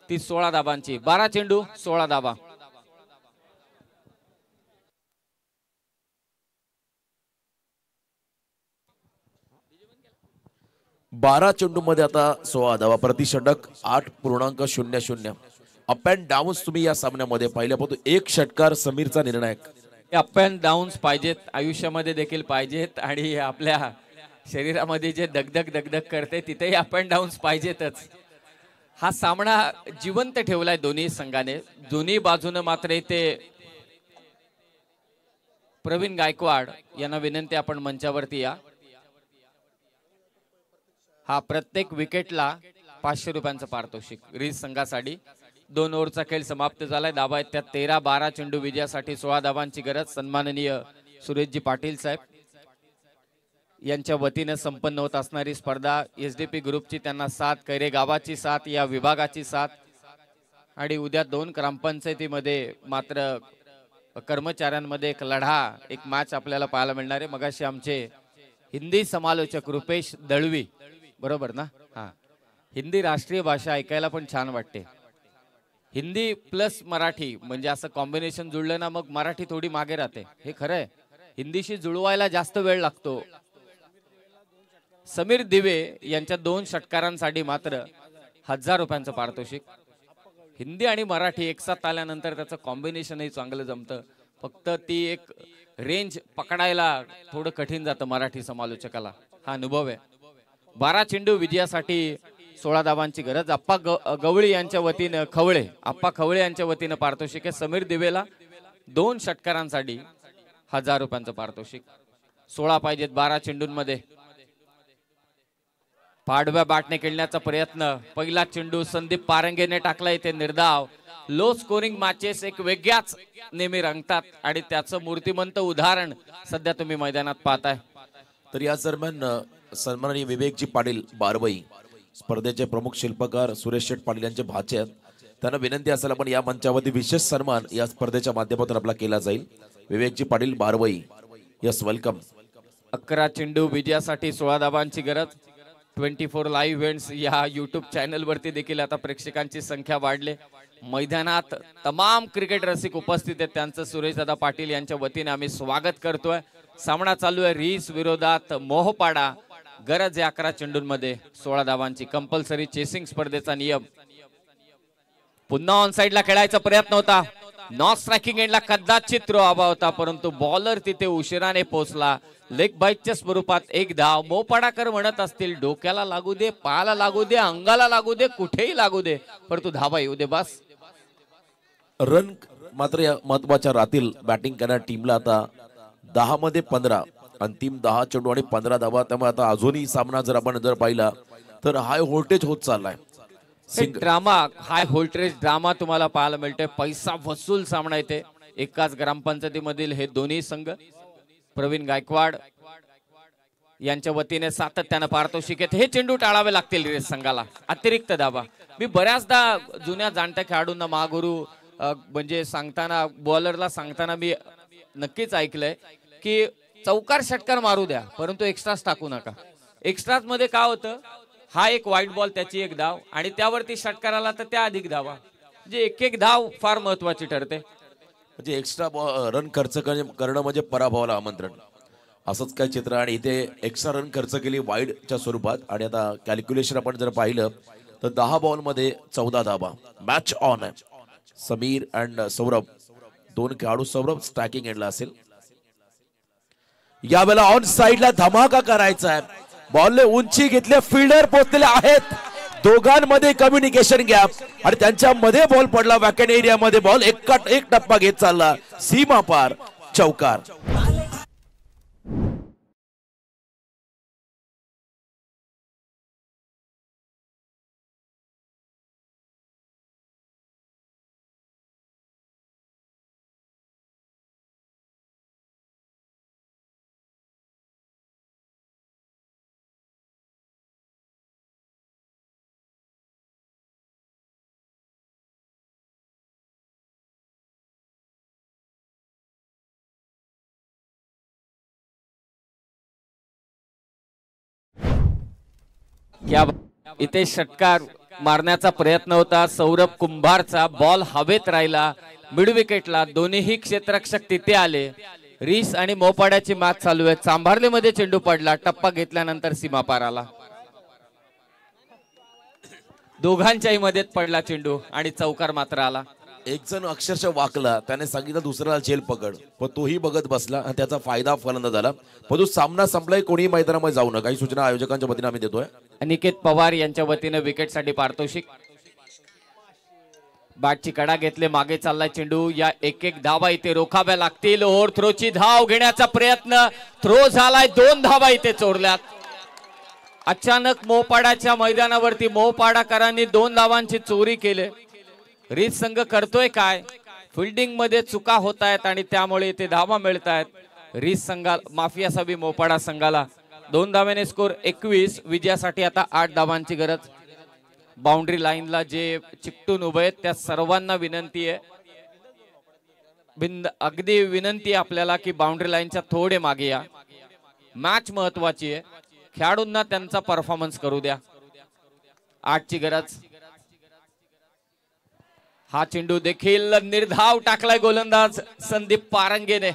ती 16 धावांची। 12 चेंडू 16 धावा। 12 चेंडूमध्ये आता 16 धावा, प्रतिषटक 8.00। अप अँड डाऊन्स तुम्ही या सामन्यामध्ये पाहिल्यापासून एक षटकार समीरचा निर्णायक। अप अँड डाऊन्स पाहिजेत, आयुष्यामध्ये देखील पाहिजेत, आणि आपल्या शरीरामध्ये जे दगदग करते तिथेही अप अँड डाऊन्स पाहिजेतच। हा सामना जिवंत ठेवलाय दोन्ही संघाने। दोन्ही बाजूने मात्र इथे प्रवीण गायकवाड यांना विनंती, आपण मंचावरती या। हा प्रत्येक विकेटला 500 रुपयांचं पारितोषिक रीज संघासाठी। 2 ओव्हरचा खेळ समाप्त झालाय। धावा आहेत त्या 13, 12 चेंडू, विजयासाठी 16 धावांची गरज। सन्माननीय सुरेशजी पाटील साहेब यांच्या वतीने संपन्न होत असणारी स्पर्धा एसडीपी ग्रुपची त्यांना 7, कैरे गावाची 7, या विभागाची 7, आणि उद्या 2 ग्रामपंचायतीमध्ये मात्र कर्मचाऱ्यांमध्ये एक लढा, एक मॅच आपल्याला पाहायला मिळणार आहे। मगाशी आमचे हिंदी समालोचक रुपेश दळवी, बरोबर ना? हा, हिंदी राष्ट्रीय भाषा ऐकायला पण छान वाटते। हिंदी प्लस मराठी म्हणजे असं कॉम्बिनेशन जुळलं ना, मग मराठी थोडी मागे राहते, हे खरं आहे। हिंदीशी जुळवायला जास्त वेळ लागतो। समीर दिवे यांच्या 2 षटकारांसाठी मात्र 1000 रुपयांचं पारितोषिक। हिंदी आणि मराठी एकसाथ आल्यानंतर त्याचं कॉम्बिनेशनही चांगलं जमतं, फक्त ती एक रेंज पकडायला थोडं कठीण जातं मराठी समालोचकाला, हा अनुभव आहे। 12 चेंडू, विजयासाठी 16 धावांची गरज। आप्पा गवळी यांच्या वतीने आप्पा खवळे यांच्या वतीने पारितोषिक आहे। समीर दिवेला 2 षटकारांसाठी 1000 रुपयांचं पारितोषिक। 16 पाहिजेत 12 चेंडूंमध्ये। पाडव्या बॅटने खेळण्याचा प्रयत्न, पहिला चेंडू संदीप पारंगेने टाकला, इथे निर्धाव। लो स्कोरिंग मॅचेस एक वेगळ्याच नेहमी रंगतात, आणि त्याचं मूर्तिमंत उदाहरण सध्या तुम्ही मैदानात पाहताय। तर या दरम्यान सन्माननीय विवेकजी पाटील बारवई, स्पर्धेचे प्रमुख शिल्पकार सुरेश शेठ पाटील यांचे भाचे आहेत, त्यांना विनंती असेल आपण या मंचावरती विशेष सन्मान या स्पर्धेच्या माध्यमातून आपला केला जाईल। Vivekji Patil बारवई, yes welcome. 11 चेंडू, विजयासाठी 16 धावांची गरज। 24 लाईव्ह इव्हेंट्स या युट्यूब चॅनल वरती देखील आता प्रेक्षकांची संख्या वाढले। मैदानात तमाम क्रिकेट रसिक उपस्थित आहेत, त्यांचं सुरेशदादा पाटील यांच्या वतीने आम्ही स्वागत करतोय। सामना चालू आहे रीस विरोधात मोहपाडा। गरज आहे 11 चेंडूंमध्ये 16 धावांची। कंपल्सरी चेसिंग स्पर्धेचा नियम। पुन्हा ऑन साइडला खेळायचा प्रयत्न होता, नॉट स्ट्रायकिंग एंडला कदाचित थ्रो हवा होता, परंतु बॉलर तिथे उशिराने पोहोचला। लेग बाईटच्या स्वरूपात 1 धाव। मोपाडाकर म्हणत असतील डोक्याला लागू दे, पायाला लागू दे, अंगाला लागू दे, कुठेही लागू दे, परंतु धावा येऊ दे बस। रन मात्र या महत्वाच्या रातील बॅटिंग करणाऱ्या टीमला आता 10 मध्ये 15, अंतिम 10 चेंडू आणि 15 धावा। त्यामुळे आता अजूनही सामना जर आपण पाहिला तर हाय व्होल्टेज होत चाललाय। ड्रामा, हाय व्होल्टेज ड्रामा तुम्हाला पाहायला मिळतोय। पैसा वसूल सामना येते एकाच ग्रामपंचायतीमधील हे दोन्ही संघ। प्रवीण गायकवाड यांच्या वतीने सातत्याने पारितोषिक आहेत। हे चेंडू टाळावे लागतील रीज संघाला, अतिरिक्त धावा। मी बऱ्याचदा जुन्या जाणत्या खेळाडूंना महागुरु म्हणजे सांगताना, बॉलरला सांगताना मी नक्कीच ऐकलंय की चौकार षटकार मारू द्या, परंतु एक्स्ट्राच टाकू नका। एक्स्ट्राच मध्ये काय होतं, हा एक व्हाईट बॉल, त्याची 1 धाव, आणि त्यावरती षटकार आला तर त्या अधिक धावा, म्हणजे एक धाव फार महत्वाची ठरते। म्हणजे एक्स्ट्रा रन खर्च करणं म्हणजे पराभवाला आमंत्रण, असंच काय चित्र। आणि इथे एक्स्ट्रा रन खर्च केली वाईडच्या स्वरूपात, आणि आता कॅल्क्युलेशन आपण जर पाहिलं तर 10 बॉल मध्ये 14 धावा। मॅच ऑन आहे। समीर अँड सौरभ, 2 खेळाडू। सौरभ स्ट्रायकिंग एंडला असेल। यावेळेला ऑन साइडला धमाका करायचा आहे, बॉलने उंची घेतले, फिल्डर पोहोचलेले आहेत, दोघांमध्ये कम्युनिकेशन गॅप आणि त्यांच्यामध्ये बॉल पडला वॅकन एरियामध्ये. बॉल एक टप्पा घेत चालला, सीमा पार, चौकार. क्या इथे षटकार मारण्याचा प्रयत्न होता सौरभ कुंभारचा. बॉल हवेत राहिला, मिड विकेटला. दोन्हीही क्षेत्ररक्षक तिथे आले. रीस आणि मोपाड्याची मॅच चालू आहे. चांभारलीमध्ये चेंडू पडला, टप्पा घेतल्यानंतर सीमा पार आला. दोघांच्याही मध्येच पडला चेंडू आणि चौकार मात्र आला. एक जण अक्षरशः वाकला, त्याने सांगितलं दुसऱ्याला झेल पकड, पण तोही बघत बसला आणि त्याचा फायदा फलंदाज झाला. पण तो सामना संपलाय, कोणी मैदानामध्ये जाऊ नका, काही सूचना आयोजकांच्या वतीने आम्ही देतोय. अनिकेत पवार यांच्या वतीने विकेटसाठी पारितोषिक. बॅटची कडा घेतले, मागे चाललाय चेंडू. या एक धावा इथे रोखाव्या लागतील. ओव्हर थ्रोची धाव घेण्याचा प्रयत्न, थ्रो झालाय, 2 धावा इथे चोरल्यात. अचानक मोपाडाच्या मैदानावरती मोपाडाकरांनी 2 धावांची चोरी केली. रीस संघ करतोय काय? फिल्डिंग मध्ये चुका होत आहेत आणि त्यामुळे इथे धावा मिळत आहेत. रीस संघाला माफी असावी मोपाडा संघाला. 2 धाव्याने स्कोर 21. विजयासाठी आता 8 धावांची गरज. बाउंड्री लाईनला जे चिकटून उभे आहेत त्या सर्वांना विनंती आहे, अगदी विनंती आहे आपल्याला की बाउंड्री लाईनच्या थोडे मागे या. मॅच महत्वाची आहे, खेळाडूंना त्यांचा परफॉर्मन्स करू द्या. 8ची गरज. हा चेंडू देखील निर्धाव टाकलाय गोलंदाज संदीप पारंगेने.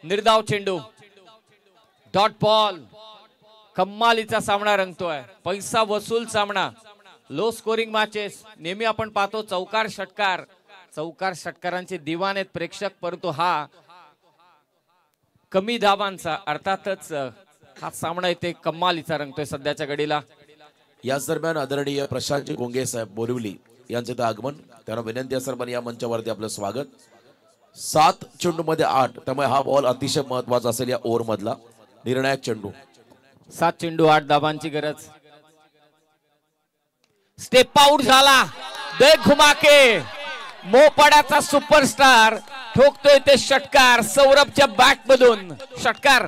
निर्धाव चेंडू, डॉट बॉल. कमालीचा सामना रंगतोय, पैसा वसूल सामना. लो स्कोरिंग मॅचेस नेहमी आपण पाहतो चौकार षटकार. चौकार षटकारांचे दिवाण आहेत प्रेक्षक, परंतु हा कमी धावांचा, अर्थातच हा सामना इथे कमालीचा रंगतोय सध्याच्या घडीला. याच दरम्यान आदरणीय प्रशांत गोंगे साहेब बोरिवली यांचे तर आगमन, त्यांना विनंती असेल पण या मंचावरती आपलं स्वागत. 7 चेंडू मध्ये 8, त्यामुळे हा बॉल अतिशय महत्वाचा असेल या ओव्हर मधला. निर्णायक चेंडू. 7 चेंडू 8 धावांची गरज. स्टेप आउट झाला, दे घुमाके. मोपाड्याचा सुपरस्टार ठोकतोय ते षटकार. सौरभच्या बॅट मधून षटकार.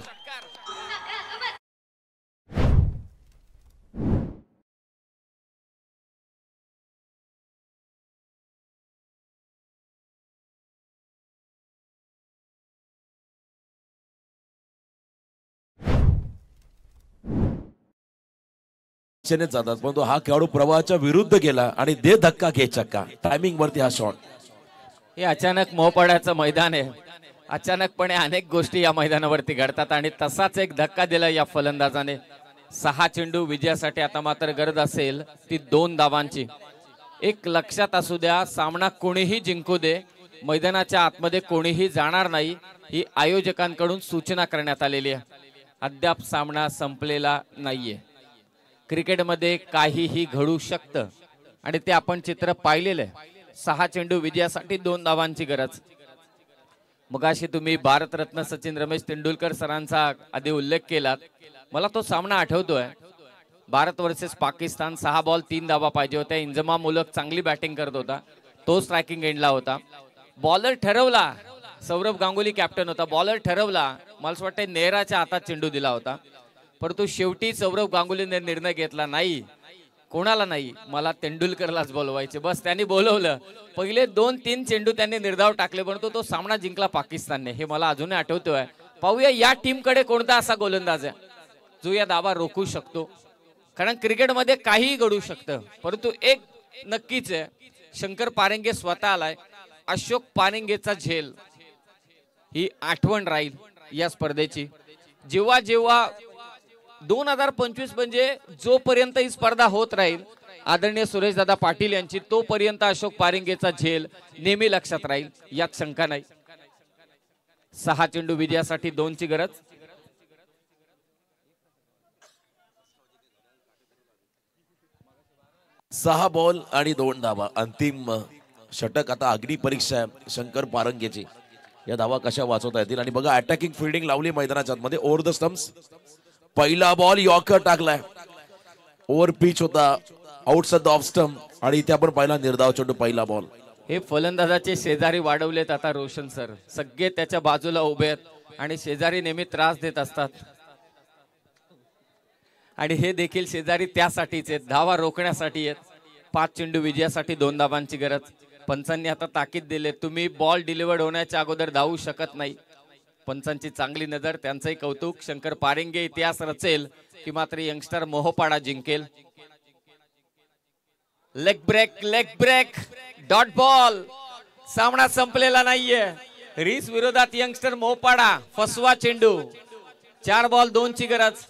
जातात, परंतु हा खेळाडू प्रवाहाच्या विरुद्ध गेला आणि दे धक्का घे चक्का. टायमिंग वरती हा शॉट. हे अचानक मोपाड्याचं मैदान आहे, अचानकपणे अनेक गोष्टी या मैदानावरती घडतात आणि तसाच एक धक्का दिला या फलंदाजाने. 6 चेंडू विजयासाठी आता मात्र गरज असेल ती 2 धावांची. एक लक्षात असू द्या, सामना कोणीही जिंकू दे, मैदानाच्या आतमध्ये कोणीही जाणार नाही, ही आयोजकांकडून सूचना करण्यात आलेली आहे. अद्याप सामना संपलेला नाहीये. क्रिकेटमध्ये काहीही घडू शकतं आणि ते आपण चित्र पाहिलेलं आहे. 6 चेंडू विजयासाठी 2 धावांची गरज. मगाशी तुम्ही भारतरत्न सचिन रमेश तेंडुलकर सरांचा आधी उल्लेख केलात, मला तो सामना आठवतोय. भारत वर्सेस पाकिस्तान. 6 बॉल 3 धावा पाहिजे होत्या. इंजमा मुलक चांगली बॅटिंग करत होता, तो स्ट्रायकिंग एंडला होता. बॉलर ठरवला, सौरभ गांगुली कॅप्टन होता, बॉलर ठरवला, मला असं वाटतं नेहराच्या हातात चेंडू दिला होता, परंतु शेवटी सौरभ गांगुलीने निर्णय घेतला, नाही कोणाला नाही, मला तेंडुलकरलाच बोलवायचे. बस त्यांनी बोलवलं. पहिले 2-3 चेंडू त्यांनी निर्धाव टाकले, परंतु तो सामना जिंकला पाकिस्तानने, हे मला अजूनही आठवतोय. पाहूया या टीमकडे कोणता असा गोलंदाज आहे जो या धावा रोखू शकतो. कारण क्रिकेटमध्ये काहीही घडू शकतं, परंतु एक नक्कीच आहे, शंकर पारेंगे स्वतः आलाय. अशोक पारेंगेचा झेल ही आठवण राहील या स्पर्धेची. जेव्हा जेव्हा 2025 म्हणजे जोपर्यंत ही स्पर्धा होत राहील, आदरणीय सुरेशदादा पाटील यांची, तोपर्यंत अशोक पारेंगेचा झेल नेहमी लक्षात राहील, यात शंका नाही. 6 चेंडू विजयासाठी 2ची गरज. 6 बॉल आणि 2 धावा. अंतिम षटक. आता अग्नी परीक्षा आहे शंकर पारंगेची. या धावा कशा वाचवता येतील. आणि बघा अटॅकिंग फिल्डिंग लावली मैदानाच्या आतमध्ये. Over the stumps. पहिला बॉल यॉर्कर टाकलाय. ओव्हर पिच होता, आउटसाइड द ऑफ स्टंप. आणि इथे आपण पहिला निर्धाव चेंडू, पहिला बॉल. हे फलंदाजाचे शेजारी वाढवलेत आता रोशन सर. सगळे त्याच्या बाजूला उभे आहेत आणि शेजारी नेहमी त्रास देत असतात. आणि हे देखील शेजारी त्यासाठीच आहेत, धावा रोखण्यासाठी आहेत. 5 चेंडू विजयासाठी 2 धावांची गरज. पंचांनी आता ताकीद दिले, तुम्ही बॉल डिलिव्हर्ड होण्याच्या अगोदर धावू शकत नाही. पंचांची चांगली नजर, त्यांचंही कौतुक. शंकर पारंगे इतिहास रचेल की मात्र यंगस्टर मोहोपाडा जिंकेल. Leg break, dot ball. सामना संपलेला नाहीये. रीस विरोधात यंगस्टर मोहोपाडा. फसवा चेंडू. 4 बॉल 2 ची गरज.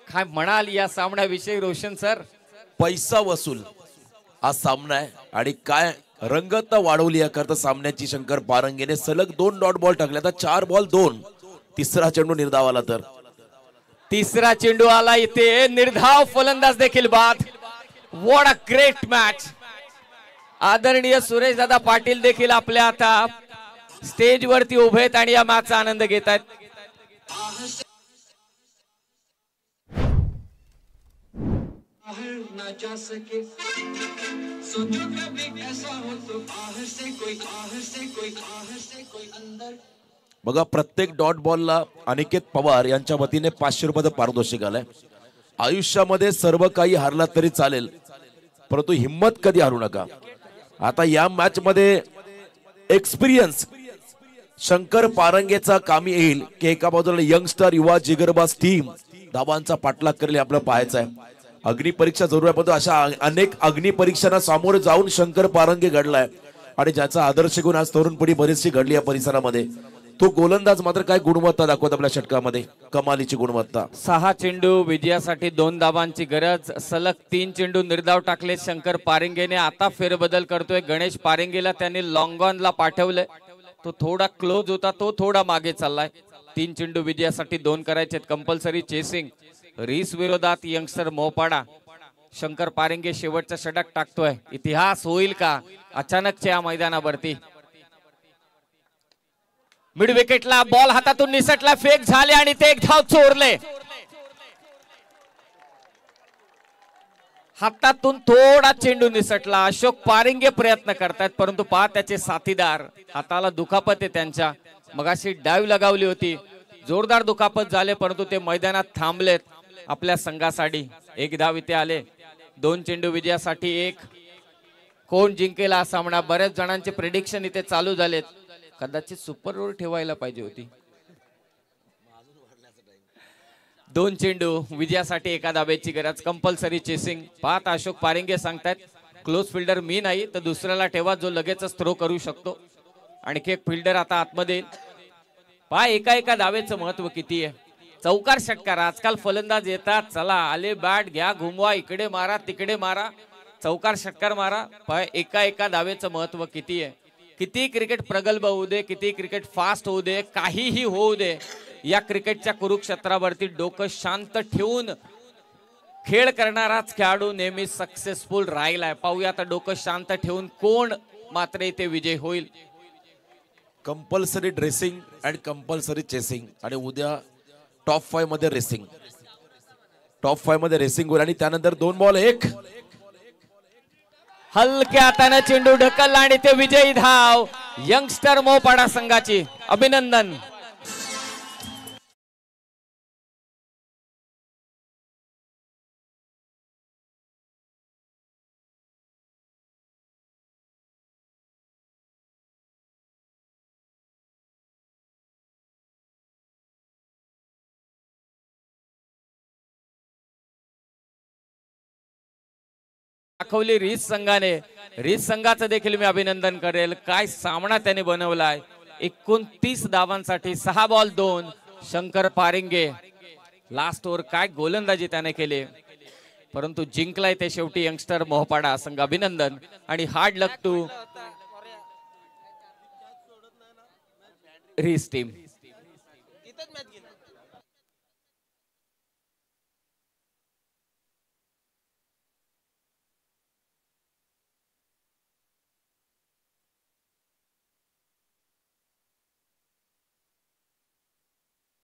काय म्हणाल या सामन्याविषयी रोशन सर? पैसा वसूल हा सामना आहे. आणि काय रंगत वाढवली याकरता सामन्याची. शंकर पारंगेने सलग 2 डॉट बॉल टाकले. आता 4 बॉल 2. तिसरा चेंडू निर्धाव आला तर. तिसरा चेंडू आला इथे. निर्धाव फलंदाज देखील बाद. What a great match. आदरणीय सुरेश दादा पाटील देखील आपल्या आता स्टेज वरती उभे आहेत आणि या मॅचचा आनंद घेत आहेत. ना जा सके सोचो कभी ऐसा हो तो बाहर से कोई अंदर. बघा प्रत्येक डॉट बॉलला अनिकेत पवार यांच्या वतीने 500 रुपये पारितोषिक आलंय. आयुष्यामध्ये सर्व काही हारला तरी चालेल, परंतु हिम्मत कधी हारू नका. आता या मॅच मध्ये एक्सपिरियन्स शंकर पारंगेचा कामी येईल की एका बाजूला यंगस्टर युवा जिगरबाज टीम धावांचा पाठलाग करेल आपलं पाहायचं आहे. अग्निपरीक्षा जरूर आहे, परंतु अशा अनेक अग्निपरीक्षांना सामोरे जाऊन शंकर पारंगे घडलाय आणि ज्याचा आदर्श घेऊन आज तरुण पिढी बरीचशी घडली या परिसरामध्ये. तो गोलंदाज मात्र काय गुणवत्ता दाखवत आपल्या षटकामध्ये, कमालीची गुणवत्ता. 6 चेंडू विजयासाठी 2 धावांची गरज. सलग 3 चेंडू निर्धाव टाकले शंकर पारंगेने. आता फेरबदल करतोय. गणेश पारंगेला त्यांनी लॉंग ऑनला पाठवलंय. तो थोडा क्लोज होता, तो थोडा मागे चाललाय. 3 चेंडू विजयासाठी 2 करायचे. Compulsory chasing. रीस विरोधात यंगस्टर मोहोपाडा. शंकर पारंगे शेवटचा षटक टाकतोय. इतिहास होईल का अचानकच्या या मैदानावरती? मिड विकेटला बॉल हातातून निसटला, फेक झाले आणि ते एक धाव चोरले. हातातून थोडा चेंडू निसटला. अशोक पारंगे प्रयत्न करतायत, परंतु पहा त्याचे साथीदार, हाताला दुखापत आहे त्यांच्या. मगाशी डाव लगावली होती, जोरदार दुखापत झाले, परंतु ते मैदानात थांबलेत आपल्या संघासाठी. एक धाव इथे आले. 2 चेंडू विजयासाठी 1. कोण जिंकेल हा सामना? बऱ्याच जणांचे प्रेडिक्शन इथे चालू झालेत. कदाचित सुपर ओव्हर ठेवायला पाहिजे होती. 2 चेंडू विजयासाठी 1 धावेची गरज. Compulsory chasing. पाहत अशोक पारंगे सांगतायत क्लोज फिल्डर मी नाही तर दुसऱ्याला ठेवा जो लगेचच थ्रो करू शकतो. आणखी एक फिल्डर आता आतमध्ये. पहा एका धावेचं महत्व किती आहे. चौकार षटकार. आजकाल फलंदाज येतात, चला आले बॅट घ्या, घुमवा, इकडे मारा तिकडे मारा, चौकार षटकार मारा. पहा एका धावेचं महत्व किती आहे. किती क्रिकेट प्रगल्भ होऊ दे, किती क्रिकेट फास्ट होऊ दे, काहीही होऊ दे, या क्रिकेटच्या कुरुक्षेत्रावरती डोकं शांत ठेवून खेळ करणाराच खेळाडू नेहमी सक्सेसफुल राहिलाय. पाहूया आता डोकं शांत ठेवून कोण मात्र इथे विजय होईल. Compulsory dressing and compulsory chasing. आणि उद्या टॉप 5 मध्ये रेसिंग. टॉप 5 मध्ये रेसिंग होईल. आणि त्यानंतर 2 बॉल 1. हलक्या हाताने चेंडू ढकलला आणि ते विजयी धाव यंगस्टर मोहोपाडा संघाची. अभिनंदन. दाखवली रीस संघाने. रीस संघाचं देखील मी अभिनंदन करेल. काय सामना त्याने बनवलाय. 29 धावांसाठी 6 ball 2. Shankar Parange last over काय गोलंदाजी त्याने केली, परंतु जिंकलाय ते शेवटी यंगस्टर मोहोपाडा संघ. अभिनंदन आणि हार्ड लक टू रीस टीम.